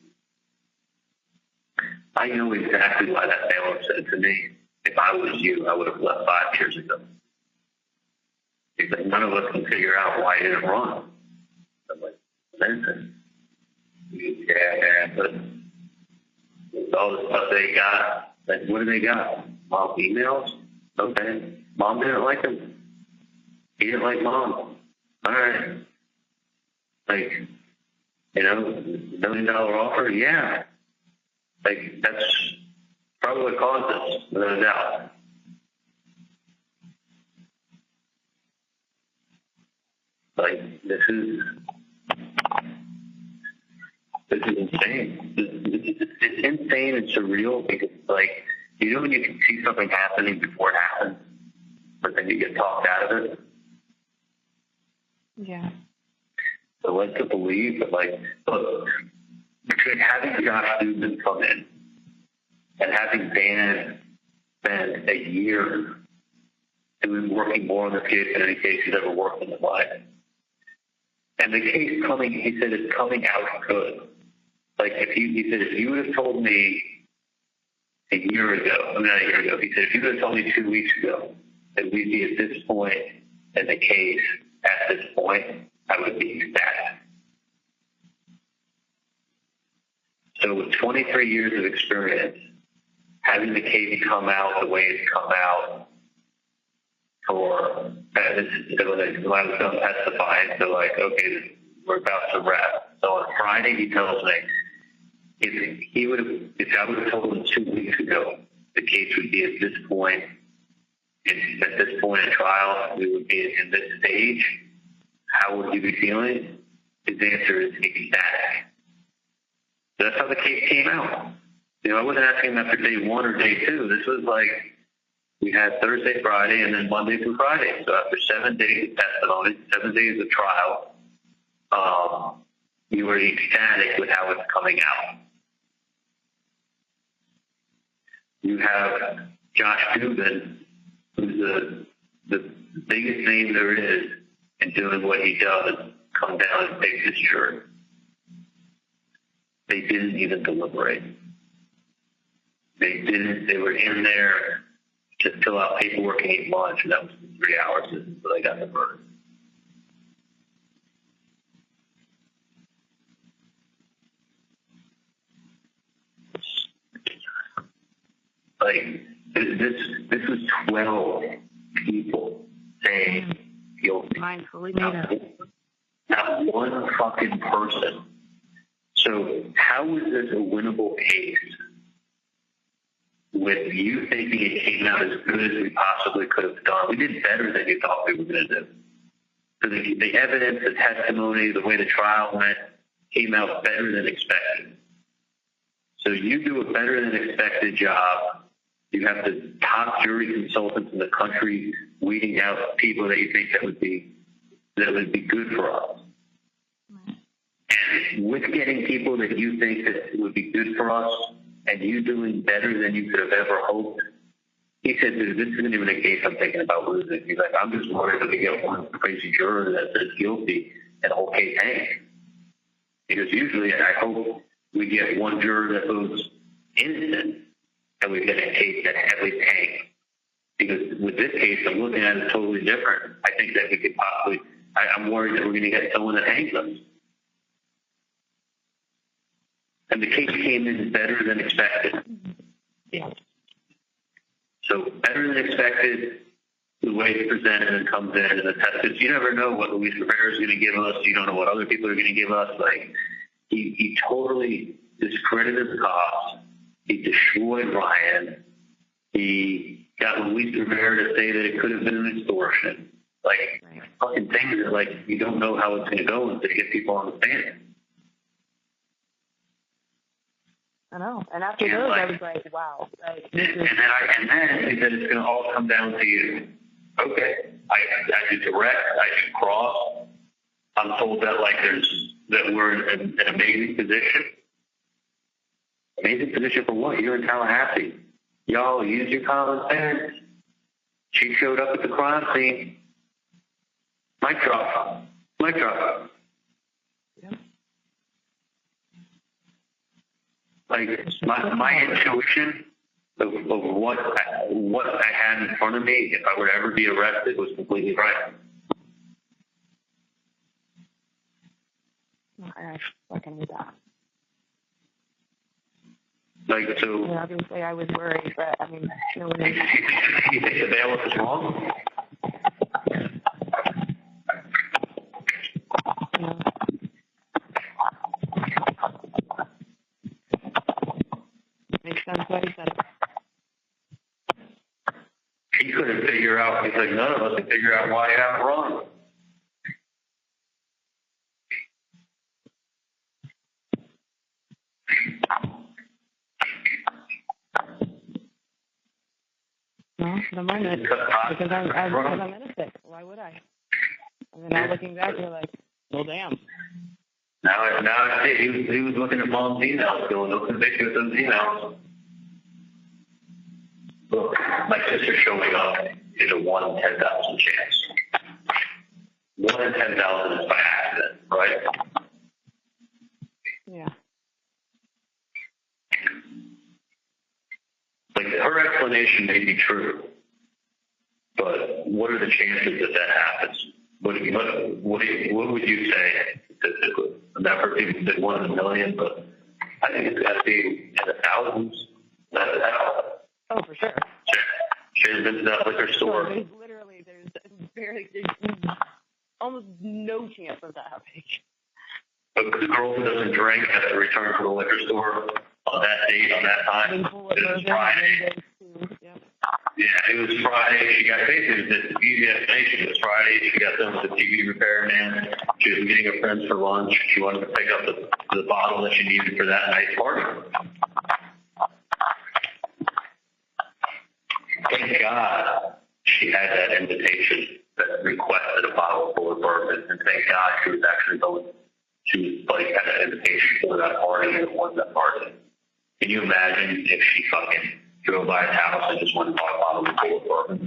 I know exactly why that bailiff said to me, if I was you, I would have left 5 years ago. He's like, none of us can figure out why he didn't run. I'm like, listen. Yeah, but with all the stuff they got, like, what do they got? Mom emails? Okay. Mom didn't like him. He didn't like Mom. All right. Like, you know, $1 million offer? Yeah. Like, that's probably what caused this, without a doubt. Like, this is insane. It's insane and surreal because, like, you know when you can see something happening before it happens, but then you get talked out of it? Yeah. So led to believe that, like, look, between having Josh Dubin come in and having Dan spend a year working more on the case than any case he's ever worked in his life, and the case coming, he said, it's coming out good. Like, he said, if you would have told me a year ago, I mean, not a year ago, he said, if you would have told me 2 weeks ago that we'd be at this point in the case at this point, I would be ecstatic. So with 23 years of experience, having the case come out the way it's come out for, when I was done testifying, so like, okay, we're about to wrap. So on Friday, he tells me, if I would have told him 2 weeks ago the case would be at this point, at this point in trial, we would be in this stage, how would you be feeling? His answer is ecstatic. That's how the case came out. You know, I wasn't asking him after day 1 or day 2. This was like, we had Thursday, Friday, and then Monday through Friday. So after 7 days of testimony, 7 days of trial, you were ecstatic with how it's coming out. You have Josh Dubin, who's the biggest name there is in doing what he does, come down and take his shirt. They didn't even deliberate. They were in there to fill out paperwork and eat lunch, and that was 3 hours until they got the verdict. Like, this was 12 people saying guilty. Mine's fully made up. Not one fucking person. So how is this a winnable case with you thinking it came out as good as we possibly could have done? We did better than you thought we were going to do. So the evidence, the testimony, the way the trial went, came out better than expected. So you do a better than expected job. You have the top jury consultants in the country weeding out people that you think that would be good for us. And with getting people that you think that would be good for us, and you doing better than you could have ever hoped, he said, dude, this isn't even a case I'm thinking about losing. He's like, I'm just worried that we get one crazy juror that says guilty and the whole case hangs. Because usually I hope we get one juror that votes innocent and we get a case that heavily hangs. Because with this case, I'm looking at it totally different. I think that we could possibly, I'm worried that we're going to get someone that hangs us. And the case came in better than expected. Yeah. So better than expected, the way it's presented and comes in and the test. Because you never know what Luis Rivera is going to give us. You don't know what other people are going to give us. Like, he totally discredited the cops. He destroyed Ryan. He got Luis Rivera to say that it could have been an extortion. Like, fucking things that, like, you don't know how it's going to go until you get people on the stand. I know. And after those, I was like, wow. Like, and then he said it's going to all come down to you. Okay. I do direct. I do cross. I'm told that, like, that we're in an amazing position. Amazing position for what? You're in Tallahassee. Y'all use your common sense. She showed up at the crime scene. Mic drop. Mic drop. Yep. Like, my intuition of what I had in front of me, if I would ever be arrested, was completely right. I fucking knew that. Like, so... I mean, obviously, I was worried, but, I mean, no one knows. You think the bailiff is wrong? No. Makes sense what he said. He couldn't figure out, he's like, none of us can figure out why I'm wrong. No, the moment. Because I'm innocent. Why would I? And then now looking back, you're like, well, damn. Now I see he was looking at mom's emails, going, no conviction with those emails. Look, my sister showing up is a 1 in 10,000 chance. 1 in 10,000 is by accident, right? Yeah. Like, her explanation may be true, but what are the chances that happens? What would you say statistically? I've never heard people say 1 in a million, but I think it's got to be in the thousands. Oh, for sure. She's been to that liquor store. There's almost no chance of that happening. A girl who doesn't drink has to return to the liquor store on that date, on that time. It was Friday. Yep. Yeah, it was Friday. She got basically the easy explanation. It was Friday. She got done with the TV repairman. She was meeting her friends for lunch. She wanted to pick up the bottle that she needed for that night's party. Thank God she had that invitation that requested a bottle full of bourbon, and thank God she was actually going. She was like had an invitation for that party and won that party. Can you imagine if she fucking drove by his house and just went and bought a bottle full of bourbon?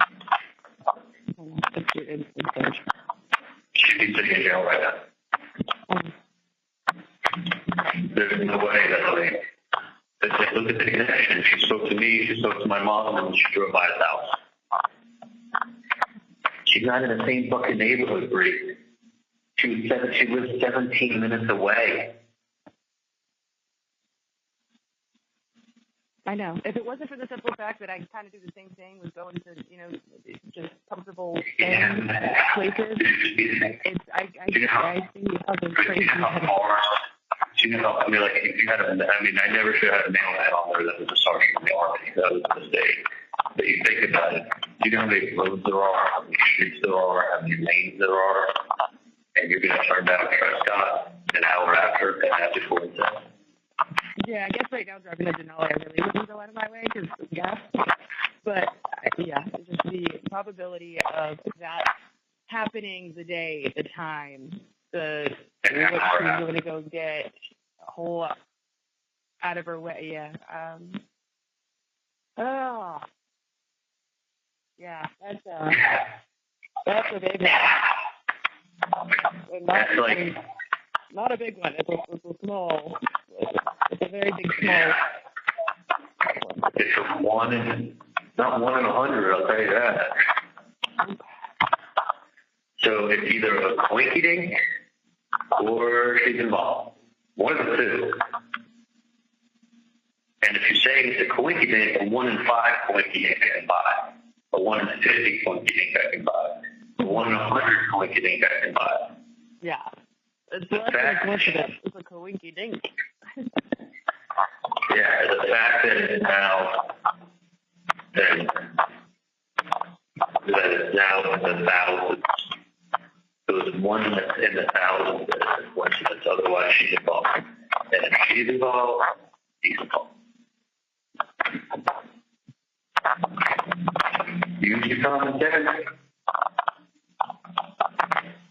She'd be sitting in jail right now. There's no way that way. Look at the connection. She spoke to me, she spoke to my mom, and she drove by his house. She's not in the same fucking neighborhood, Bree. She was 17 minutes away. I know. If it wasn't for the simple fact that I kind of do the same thing with going to, just comfortable places, I see how crazy if you had I never should have had a mailman on there that was a sergeant in the army. That was a mistake. But you think about it. You know how many roads there are, how many streets there are, how many lanes there are, and you're going to turn down Prescott an hour after and have to go into that. Yeah, I guess right now driving to Denali, I really wouldn't go out of my way because of gas. But yeah, just the probability of that happening the day, the time, what she's going to go get a whole out of her way. Yeah. Yeah, that's a big one. Not a big one. It's a small. It's a very big small. It's not 1 in 100. I'll tell you that. So it's either a coinkydink or she's involved. One of the two. And if you're saying it's a coinkydink, a 1 in 5 coinkydink I can buy. A 1 in 50 coinkydink I can buy. A 1 in 100 coinkydink I can buy. Yeah. It's less than a coincidence. It's a coinkydink. Yeah, the fact that it's now in the thousands. It was 1 in the thousands that is a coincidence. Otherwise, she's involved. And if she's involved, he's involved. Use your common sense.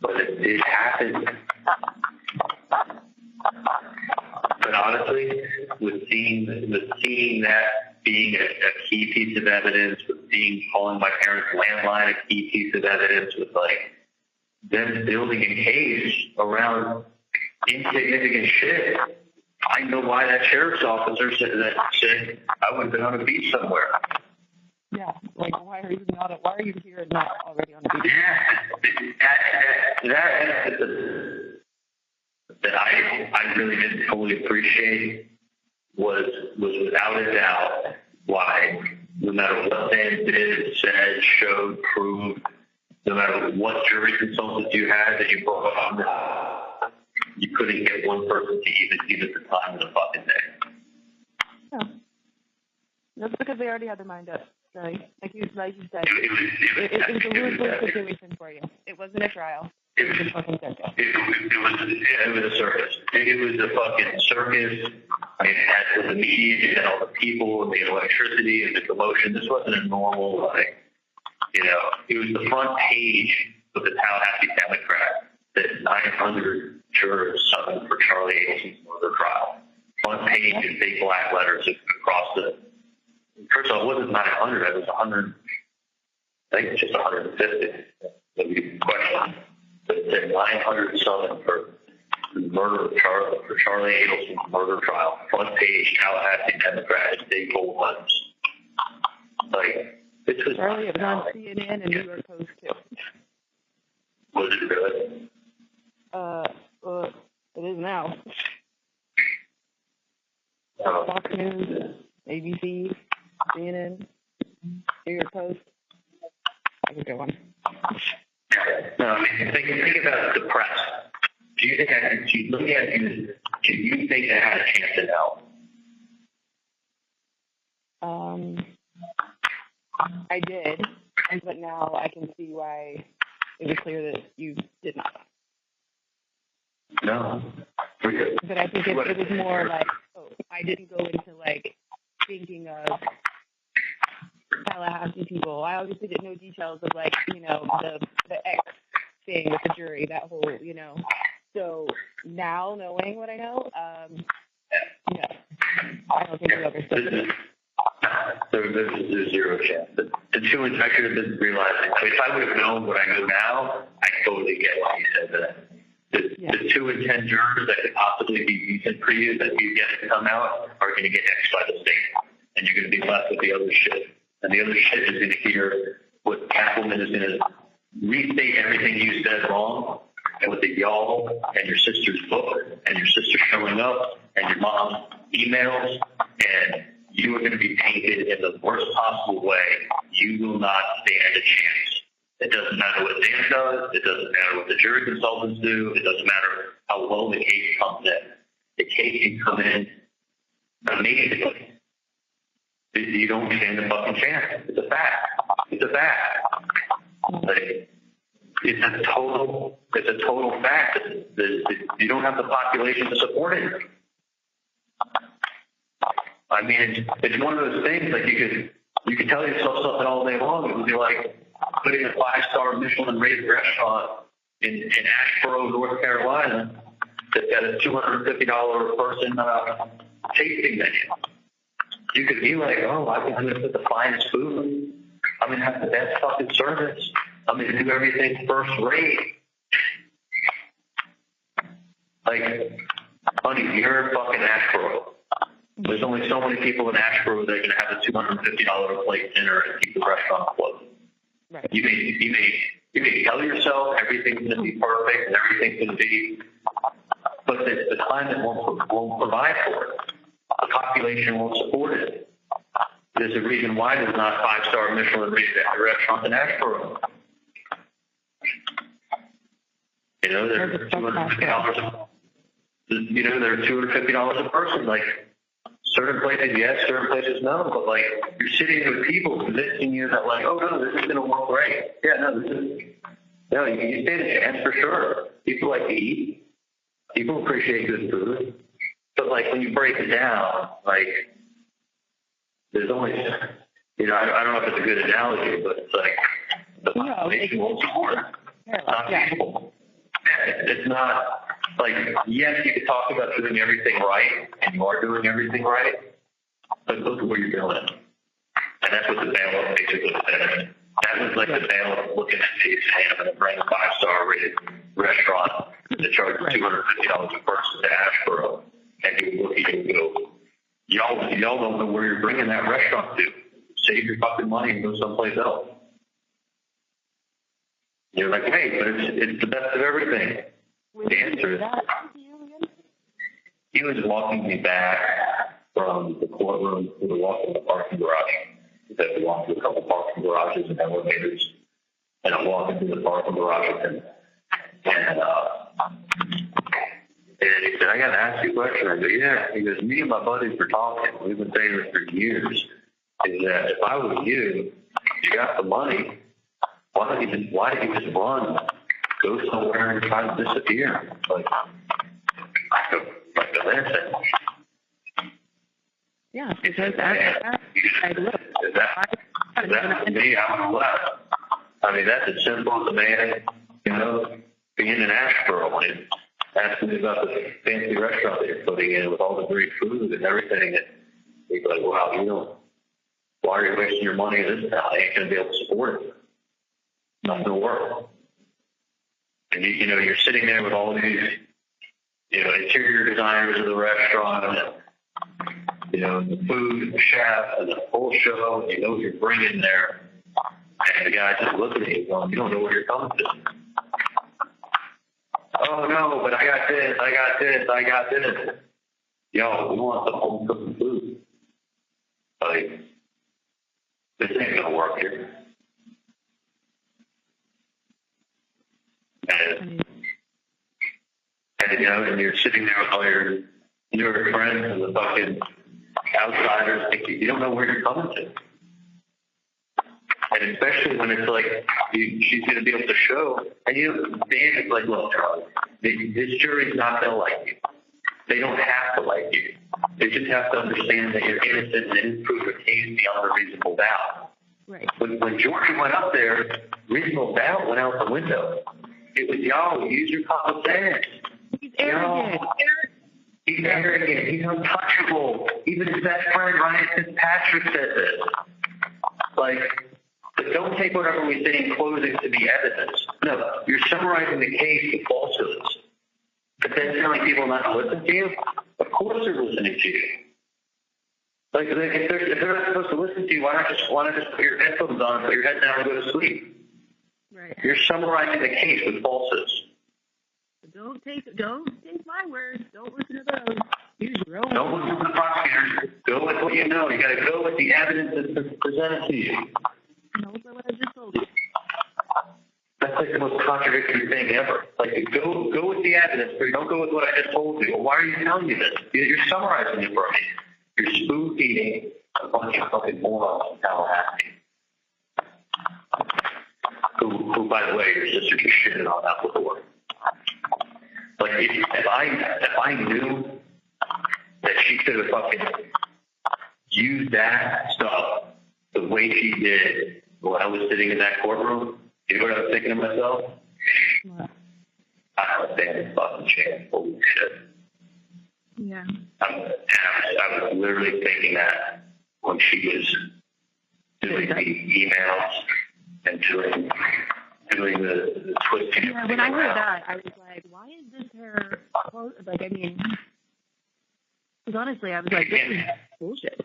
But it happened. But honestly, with seeing that being a key piece of evidence, with calling my parents' landline a key piece of evidence, with like them building a case around insignificant shit, I know why that sheriff's officer said I would have been on a beach somewhere. Yeah, like why are you here and not already on the beach? Yeah, that I really didn't totally appreciate was without a doubt why, no matter what they did, said, showed, proved, no matter what jury consultants you had that you brought on, you couldn't get one person to even see at the time of the fucking day. Yeah. That's because they already had their mind up. Sorry. Like you said, it was a lose-lose situation for you. It wasn't a trial. It was a fucking circus. It was a circus. It was a fucking circus. I mean, it had the media and all the people and the electricity and the commotion. This wasn't a normal, it was the front page with the Tallahassee Democrat that 900 jurors summoned for Charlie Adelson's murder trial. Front page in big black letters across the. First of all, it wasn't 900. It was 100. I think it's just 150. Maybe question. But it said 900 summoned for the murder of Charlie Adelson's murder trial. Front page, Tallahassee Democrat, big bold letters. Like, this was Charlie, it was on CNN and New York Post too. Was it really? It is now. Oh. Fox News, ABC, CNN, New York Post. I could go on. No, I mean, think about the press. Do you think let me ask you this. Do you think it had a chance in hell? I did, but now I can see why it was clear that you did not. No. But I think it was more like, I didn't go into like thinking of Tallahassee people. I obviously didn't know details of like, the X thing with the jury, that whole, So now knowing what I know, no, I don't think we ever said There's zero chance. The two, I should have been realizing. I mean, if I would have known what I know now, I totally get why you said that. The 2 in 10 jurors that could possibly be decent for you that you get to come out are going to get X'd by the state. And you're going to be left with the other shit. And the other shit is going to hear what Catwoman is going to restate everything you said wrong. And with the y'all and your sister's book and your sister showing up and your mom's emails, and you are going to be painted in the worst possible way. You will not stand a chance. It doesn't matter what Dan does. It doesn't matter what the jury consultants do. It doesn't matter how low the case comes in. The case can come in amazingly. You don't stand a fucking chance. It's a fact. It's a fact. Like, it's a total fact that you don't have the population to support it. I mean, it's one of those things, like you could tell yourself something all day long. It would be like putting a 5-star Michelin-rated restaurant in Asheboro, North Carolina, that's got a $250 per person tasting menu. You could be like, oh, I'm going to put the finest food. I'm going to have the best fucking service. I'm going to do everything first rate. Like, honey, you're fucking Asheboro. There's only so many people in Asheboro that are going to have a $250 plate dinner and keep the restaurant closed. Right. You may tell yourself everything's going to be perfect and everything's going to be, but the climate won't provide for it. The population won't support it. There's a reason why there's not 5-star Michelin-rated restaurants in Asheboro. They're $250. They're $250 a person. Like, certain places yes, certain places no. But like, you're sitting with people convincing you that like, oh no, this is going to work great. Yeah, no, you stand a chance for sure. People like to eat. People appreciate good food. But like, when you break it down, like, there's only, I don't know if it's a good analogy, but it's like the population won't support it. Not people. It's not. Like, yes, you can talk about doing everything right, and you are doing everything right, but look at what you're doing. And that's what the bailout basically said. That was like the bailout looking at me saying, I'm going to bring a 5-star rated restaurant that charges $250 a person to Asheboro. And you look at it and go, y'all don't know where you're bringing that restaurant to. Save your fucking money and go someplace else. You're like, hey, but it's the best of everything. The answer is, he was walking me back from the courtroom to the walk in the parking garage. Because we walked through a couple parking garages and elevators. And I'm walking through the parking garage with him. And he said, I got to ask you a question. I go, yeah. He goes, me and my buddies were talking. We've been saying this for years. Is that if I was you got the money, why don't you just run? Go somewhere and try to disappear. Like the Lancet. Yeah, because I look. If that was me, I would have left. I mean, that's as simple as a man. being in Asheboro, and asked me about the fancy restaurant they're putting in with all the great food and everything. And he's like, wow, why are you wasting your money in this town? I ain't going to be able to support it. Not going to work. And, you're sitting there with all these, interior designers of the restaurant and, the food and the chef and the whole show, and what you're bringing there. And the guy just looking at you going, you don't know where you're coming to. Oh, no, but I got this. Yo, we want the home cooking food. Like, this ain't going to work here. And you're sitting there with all your friends and the fucking outsiders. You don't know where you're coming to. And especially when it's like she's going to be able to show. And Dan is like, look, Charlie, this jury's not going to like you. They don't have to like you. They just have to understand that you're innocent and prove your case beyond a reasonable doubt. Right. When George went up there, reasonable doubt went out the window. It was, use your common sense. He's arrogant. He's arrogant. He's untouchable. Even his best friend, Ryan Fitzpatrick, said this. Like, but don't take whatever we say in closing to be evidence. No, you're summarizing the case with falsehoods. But then telling people not to listen to you? Of course they're listening to you. Like, if they're not supposed to listen to you, why not just put your headphones on, put your head down, and go to sleep? Right. You're summarizing the case with falsehoods. Don't take my words. Don't listen to those. Use your own. Don't listen to the prosecutors. Go with what you know. You got to go with the evidence that's presented to you. No, but what I just told you. That's like the most contradictory thing ever. Like, go with the evidence, but don't go with what I just told you. Well, why are you telling me this? You're summarizing it for me. You're spoon-feeding a bunch of fucking morons in Tallahassee. Who, by the way, your sister just shitted on that before. Like, if I knew that she could have fucking used that stuff the way she did when I was sitting in that courtroom, you know what I was thinking to myself? What? I don't stand a fucking chance. Holy shit. Yeah. I was literally thinking that when she was doing the emails and doing the twisting. Yeah, when I heard that, I was like, why is this her quote? Like, I mean, because honestly, I was like, this is bullshit.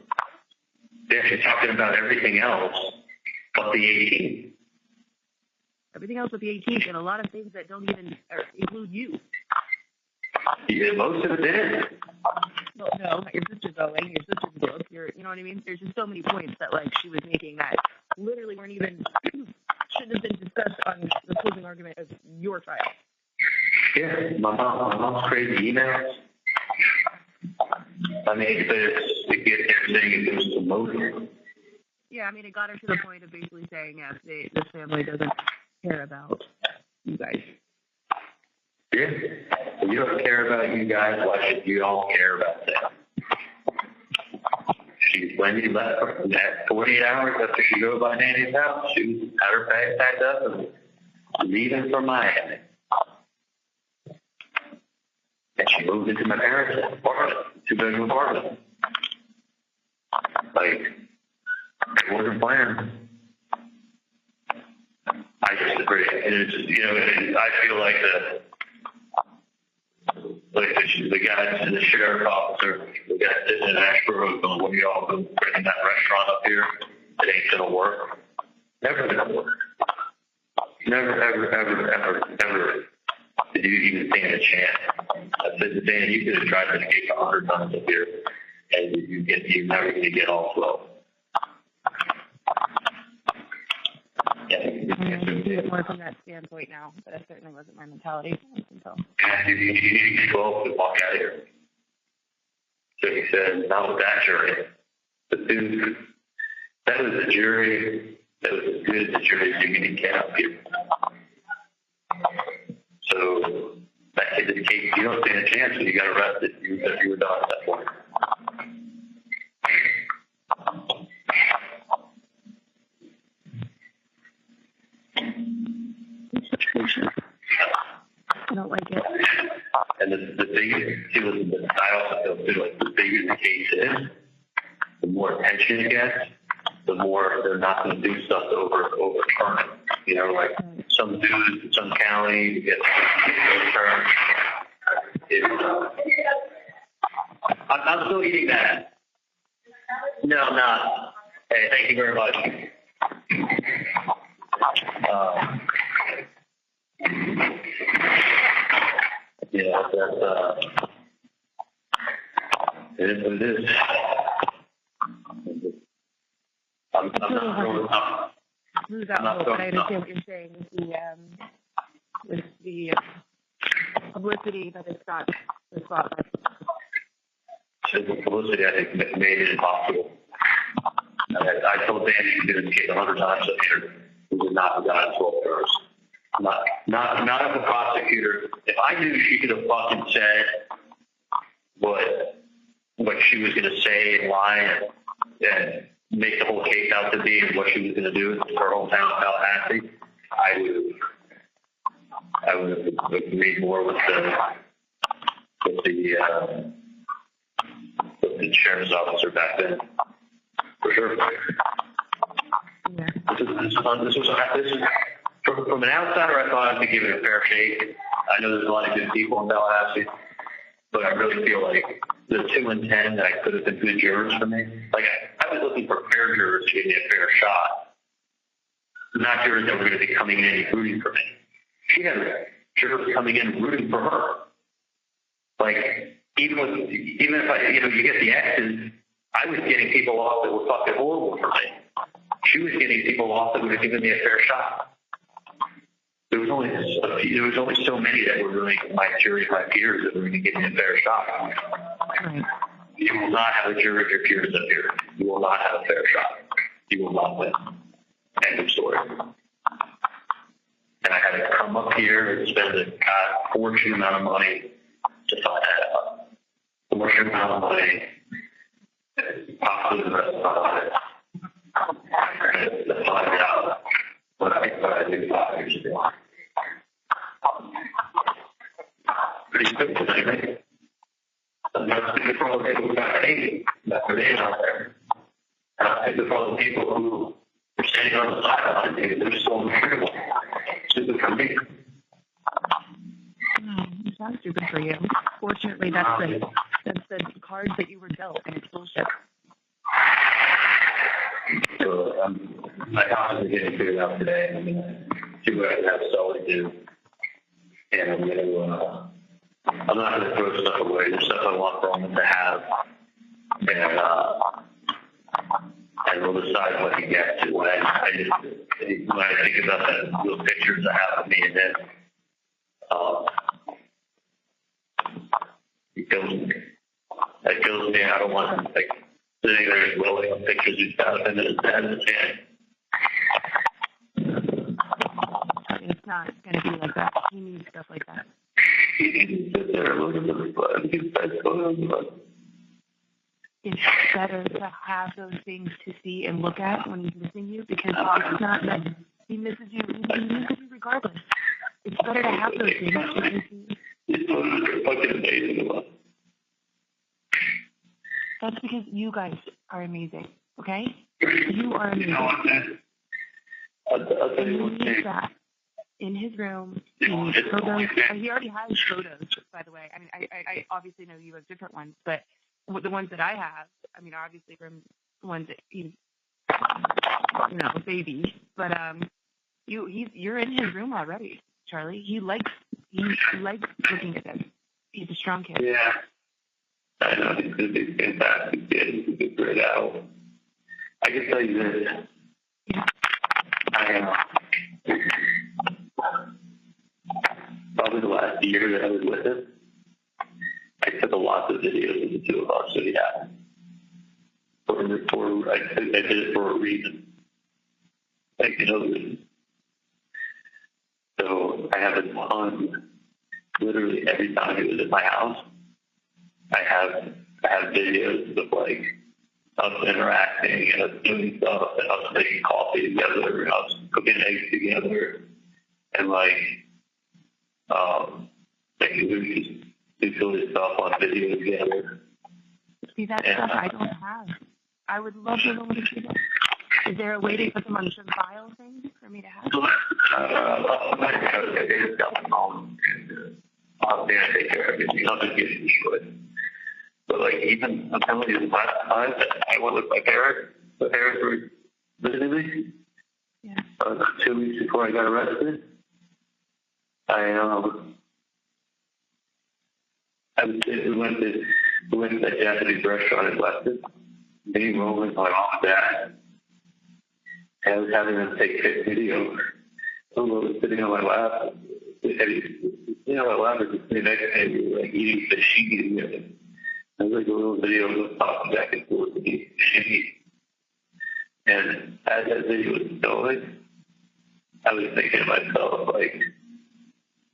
Yeah, she's talking about everything else but the 18. Everything else with the 18th and a lot of things that don't even include you. Yeah, most of it did. Well, no, your sister's owing, your sister's book, you know what I mean? There's just so many points that, like, she was making that literally weren't even, shouldn't have been discussed on the closing argument of your trial. Yeah, my mom's crazy emails. I mean, but it gets there saying it was emotional. Yeah, I mean, it got her to the point of basically saying, yes, this family doesn't care about you guys. Yeah. If you don't care about you guys, why should you all care about them? When you left her, that 48 hours after she drove by Nanny's house, she was had her bag packed up and leaving for Miami. And she moved into my parents' apartment, 2-bedroom apartment. Like, it wasn't planned. I just agree. And it's, I feel like the guy, the sheriff officer, the guy sitting in Asheboro going, what are y'all doing bringing that restaurant up here? It ain't going to work. Never going to work. Never, ever did you even stand a chance. I said to Dan, you could have tried to escape 100 times up here, and you're never going to get all 12. I see it more from that standpoint now, but that certainly wasn't my mentality until. Yeah, you need to get 12 to walk out of here. So he said, not with that jury. But dude, that was a jury that was as good as the jury you can get up here. So back in this case, you don't stand a chance when you got arrested. You were done at that point. I don't like it. And the bigger, see, listen, I also feel too, like, the bigger the case is, the more attention it gets, the more they're not going to do stuff to overturn it. You know, like some dude in some county gets overturned. I'm still eating that. No, I'm not. Hey, thank you very much. Yeah, that's it is what it is. I'm not throwing up. Lose that hope, but I understand what you're saying with the publicity that it's got the spotlight. So the publicity, I think, made it impossible. I told Dan she did it 100 times up here. He did not have gotten 12 jurors. Not as a prosecutor. If I knew she could have fucking said what she was going to say and lie and make the whole case out to be and what she was going to do in her hometown of Tallahassee, I would have agreed more with the sheriff's officer back then, for sure. Yeah. This was from an outsider. I thought I'd be given a fair shake. I know there's a lot of good people in Tallahassee, but I really feel like the 2 in 10 that I could have been good jurors for me. Like, I was looking for fair jurors to give me a fair shot, not jurors that were going to be coming in and rooting for me. She had jurors coming in rooting for her. Like, even if I, you get the X's, I was getting people off that were fucking horrible for me. She was getting people off that would have given me a fair shot. There was only so many that were really my jury, my peers that were going to give me a fair shot. Right. You will not have a jury of your peers up here. You will not have a fair shot. You will not win. End of story. And I had to come up here and spend a fortunate amount of money to find that out. Fortunate amount of money, possibly the rest of my life, to find out what I did 5 years ago. Pretty quick tonight, right? I'm not speaking for all the people who got 80, that's their name out there. And I'm speaking for all the people who are standing on the sideline thinking they're so miserable. Stupid for me. It sounds stupid for you. Fortunately, that's the cards that you were dealt, and it's bullshit. So my house is getting figured out today. I'm going to see what I have to do. And I'm going to, I'm not going to throw stuff away. There's stuff I want Roman to have. And we'll decide what he gets to. When I think about those pictures I have of me and him, it kills me. It kills me. I don't want him sitting there dwelling on pictures he's got of him and his dad in his hand. It's not going to be like that. He needs stuff like that. He needs to sit there looking at the blood. He's best photos of us. It's better to have those things to see and look at when he's missing you, because it's not that he misses you. He misses you regardless. It's better to have those things to see. These photos are fucking amazing. That's because you guys are amazing, okay? You are amazing. I'll tell you one thing. That in his room, he needs photos. He already has photos, by the way. I mean, I obviously know you have different ones, but the ones that I have, I mean, obviously from ones that he's, baby. But you're in his room already, Charlie. He likes looking at them. He's a strong kid. Yeah. I know he's going to be a fantastic kid. He's a good grade out. I can tell you this. Yeah. Probably the last year that I was with him, I took a lot of videos of the two of us. So yeah, I did it for a reason. Like, the reason. So I have a ton. Literally every time he was at my house, I have videos of us interacting and us doing stuff and us making coffee together, and us cooking eggs together, and Like, we would just do silly stuff on video together. See, that stuff I don't have. I would love to know what to see that. Is there a way to put them on some file thing for me to have? I'll take care of everything. I'll just get it destroyed. But like, even I'm telling you, the last time I went with my parents were visiting me. Yeah. 2 weeks before I got arrested. We went to that Japanese restaurant in Weston. Me, Roman, my mom, and dad. And I was having them take video. Someone was sitting on my lap. My lap was just sitting next to me, like eating sashimi. It was like a little video of us talking back and forth with eating sashimi. And as that video was going, I was thinking to myself, like,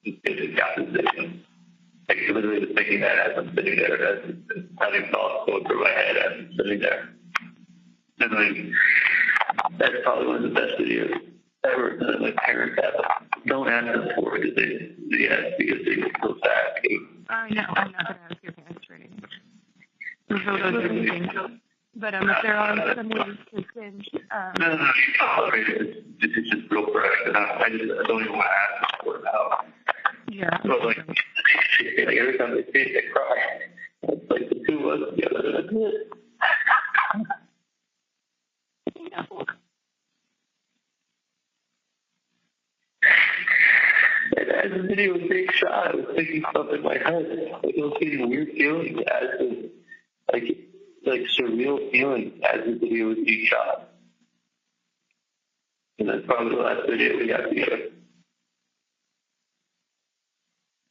it got this video. Like, I literally was thinking that as I'm sitting there, as having thoughts going through my head as I'm sitting there. And, like, that's probably one of the best videos ever that my parents have. Don't ask them for it because they get so sad. I know. I'm not going to ask your parents for anything. The photos are amazing. But if there are some ways to send... No, it's just real fresh. And I don't even want to ask for it now. Yeah. But, like every time they see it, they cry. It's like the two of us together. That's it. No. And as the video was being shot, I was thinking stuff in my head. Like, I was getting weird feelings as the, like surreal feelings as the video was being shot. And that's probably the last video we got together.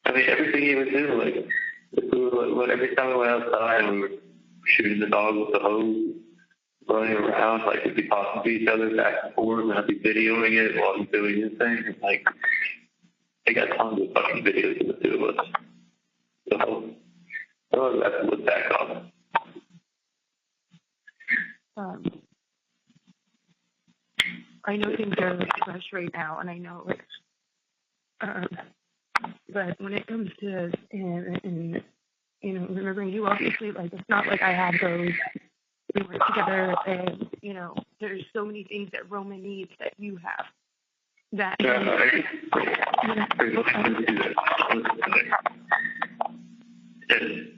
I mean, everything he would do, like every time we went outside and we were shooting the dog with the hose, running around, like we'd be talking to each other back and forth, and I'd be videoing it while he's doing his thing. And, like, I got tons of fucking videos of the two of us. So, I'll have to look back on it. I know things are fresh right now, and I know but when it comes to and remembering you, obviously, like, it's not like I had those. We were together, and there's so many things that Roman needs that you have. That.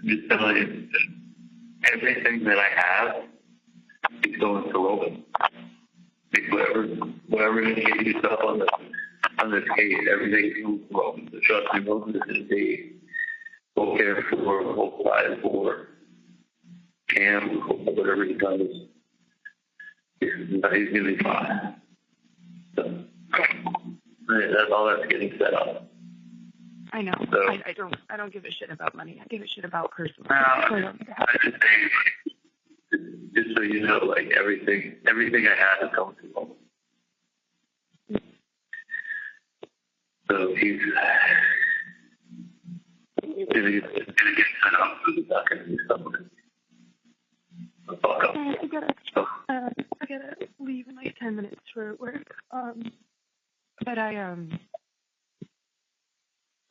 Just telling you, everything that I have is going to Roman. Whatever you get yourself on this case, everything goes to Roman. So trust me, Roman is going to be well cared for, well provided for. Cam, whatever he does, he's going to be fine. So, that's all that's getting set up. I know. So, I don't give a shit about money. I give a shit about personal. I just think, just so you know, like, everything I have is going to home. So he's going to get set up. He's not going to do something. I gotta leave in like 10 minutes for work. But I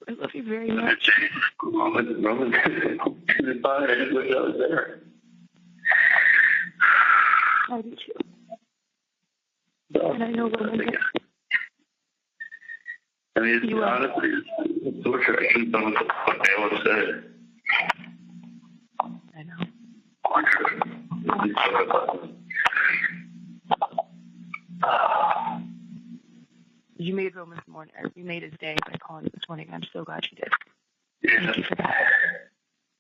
love you very much. Roman is fine. I just wish I was there. I do too. And I know Roman. I mean, honestly, it's torture. I should have done what Baylor said. I know. You made Roman's morning, or you made his day by calling him this morning. I'm so glad you did. Yeah. Thank you for that.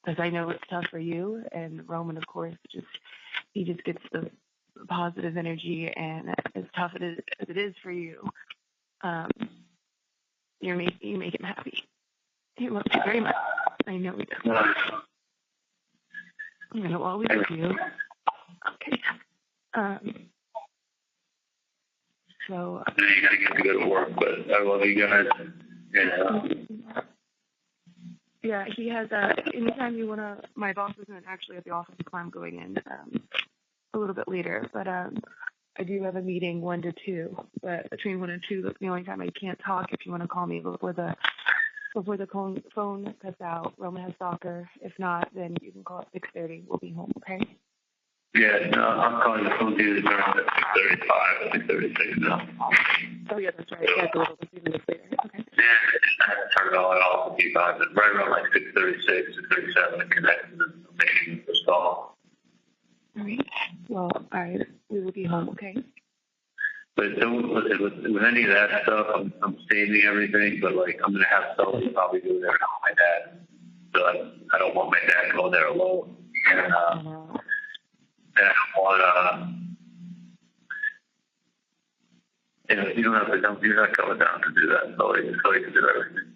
Because I know it's tough for you, and Roman, of course, he just gets the positive energy, and as tough as it is for you, you make him happy. He loves you very much. I know he does. I'm gonna always love you. Okay. So. You gotta get to go to work, but I love you guys. Yeah, he has. Anytime you wanna, my boss isn't actually at the office, so I'm going in a little bit later. But I do have a meeting 1 to 2. But between 1 and 2, that's the only time I can't talk. If you want to call me before the before the phone cuts out. Roman has soccer. If not, then you can call at 6:30. We'll be home, okay? Yeah, no, I'm calling the phone dude at 6:35, 6:36 now. Oh, yeah, that's right. Yeah, it's a few minutes later. Okay. Yeah, I turned it all off a few times. And right around like 6:36, 6:37, it connected and making the call. All right. Well, we will be home, okay? But don't listen with any of that stuff. I'm saving everything, but like I'm gonna have Sully probably go there with my dad. So I don't want my dad going there alone. And I don't want you don't have to come. You're not coming down to do that. Sully can do everything.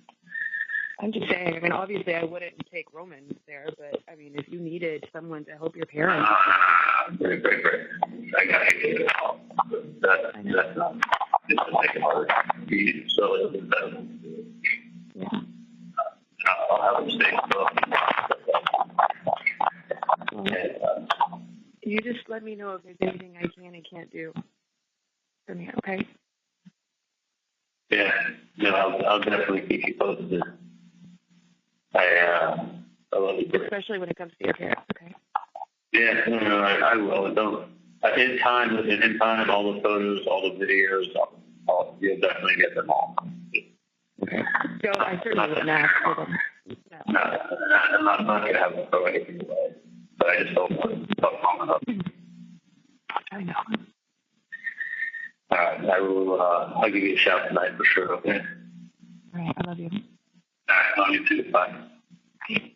I'm just saying. I mean, obviously, I wouldn't take Roman there, but I mean, if you needed someone to help your parents, Great. I got to get it out. That's not. It's to make it hard. So it's better. yeah. I'll have him stay. You just let me know if there's anything I can and can't do for me, okay? Yeah, no, I'll definitely keep you posted. I love you. Especially when it comes to your parents, okay? Yeah, no, I will. Don't. In time, all the photos, all the videos, you'll definitely get them all. Okay. So I certainly wouldn't ask for them. No, I'm not going to have them throw anything away. But I just don't want to talk long enough. I know. All right, I'll give you a shout tonight for sure, okay? All right, I love you. All right, love you too. Bye. Bye.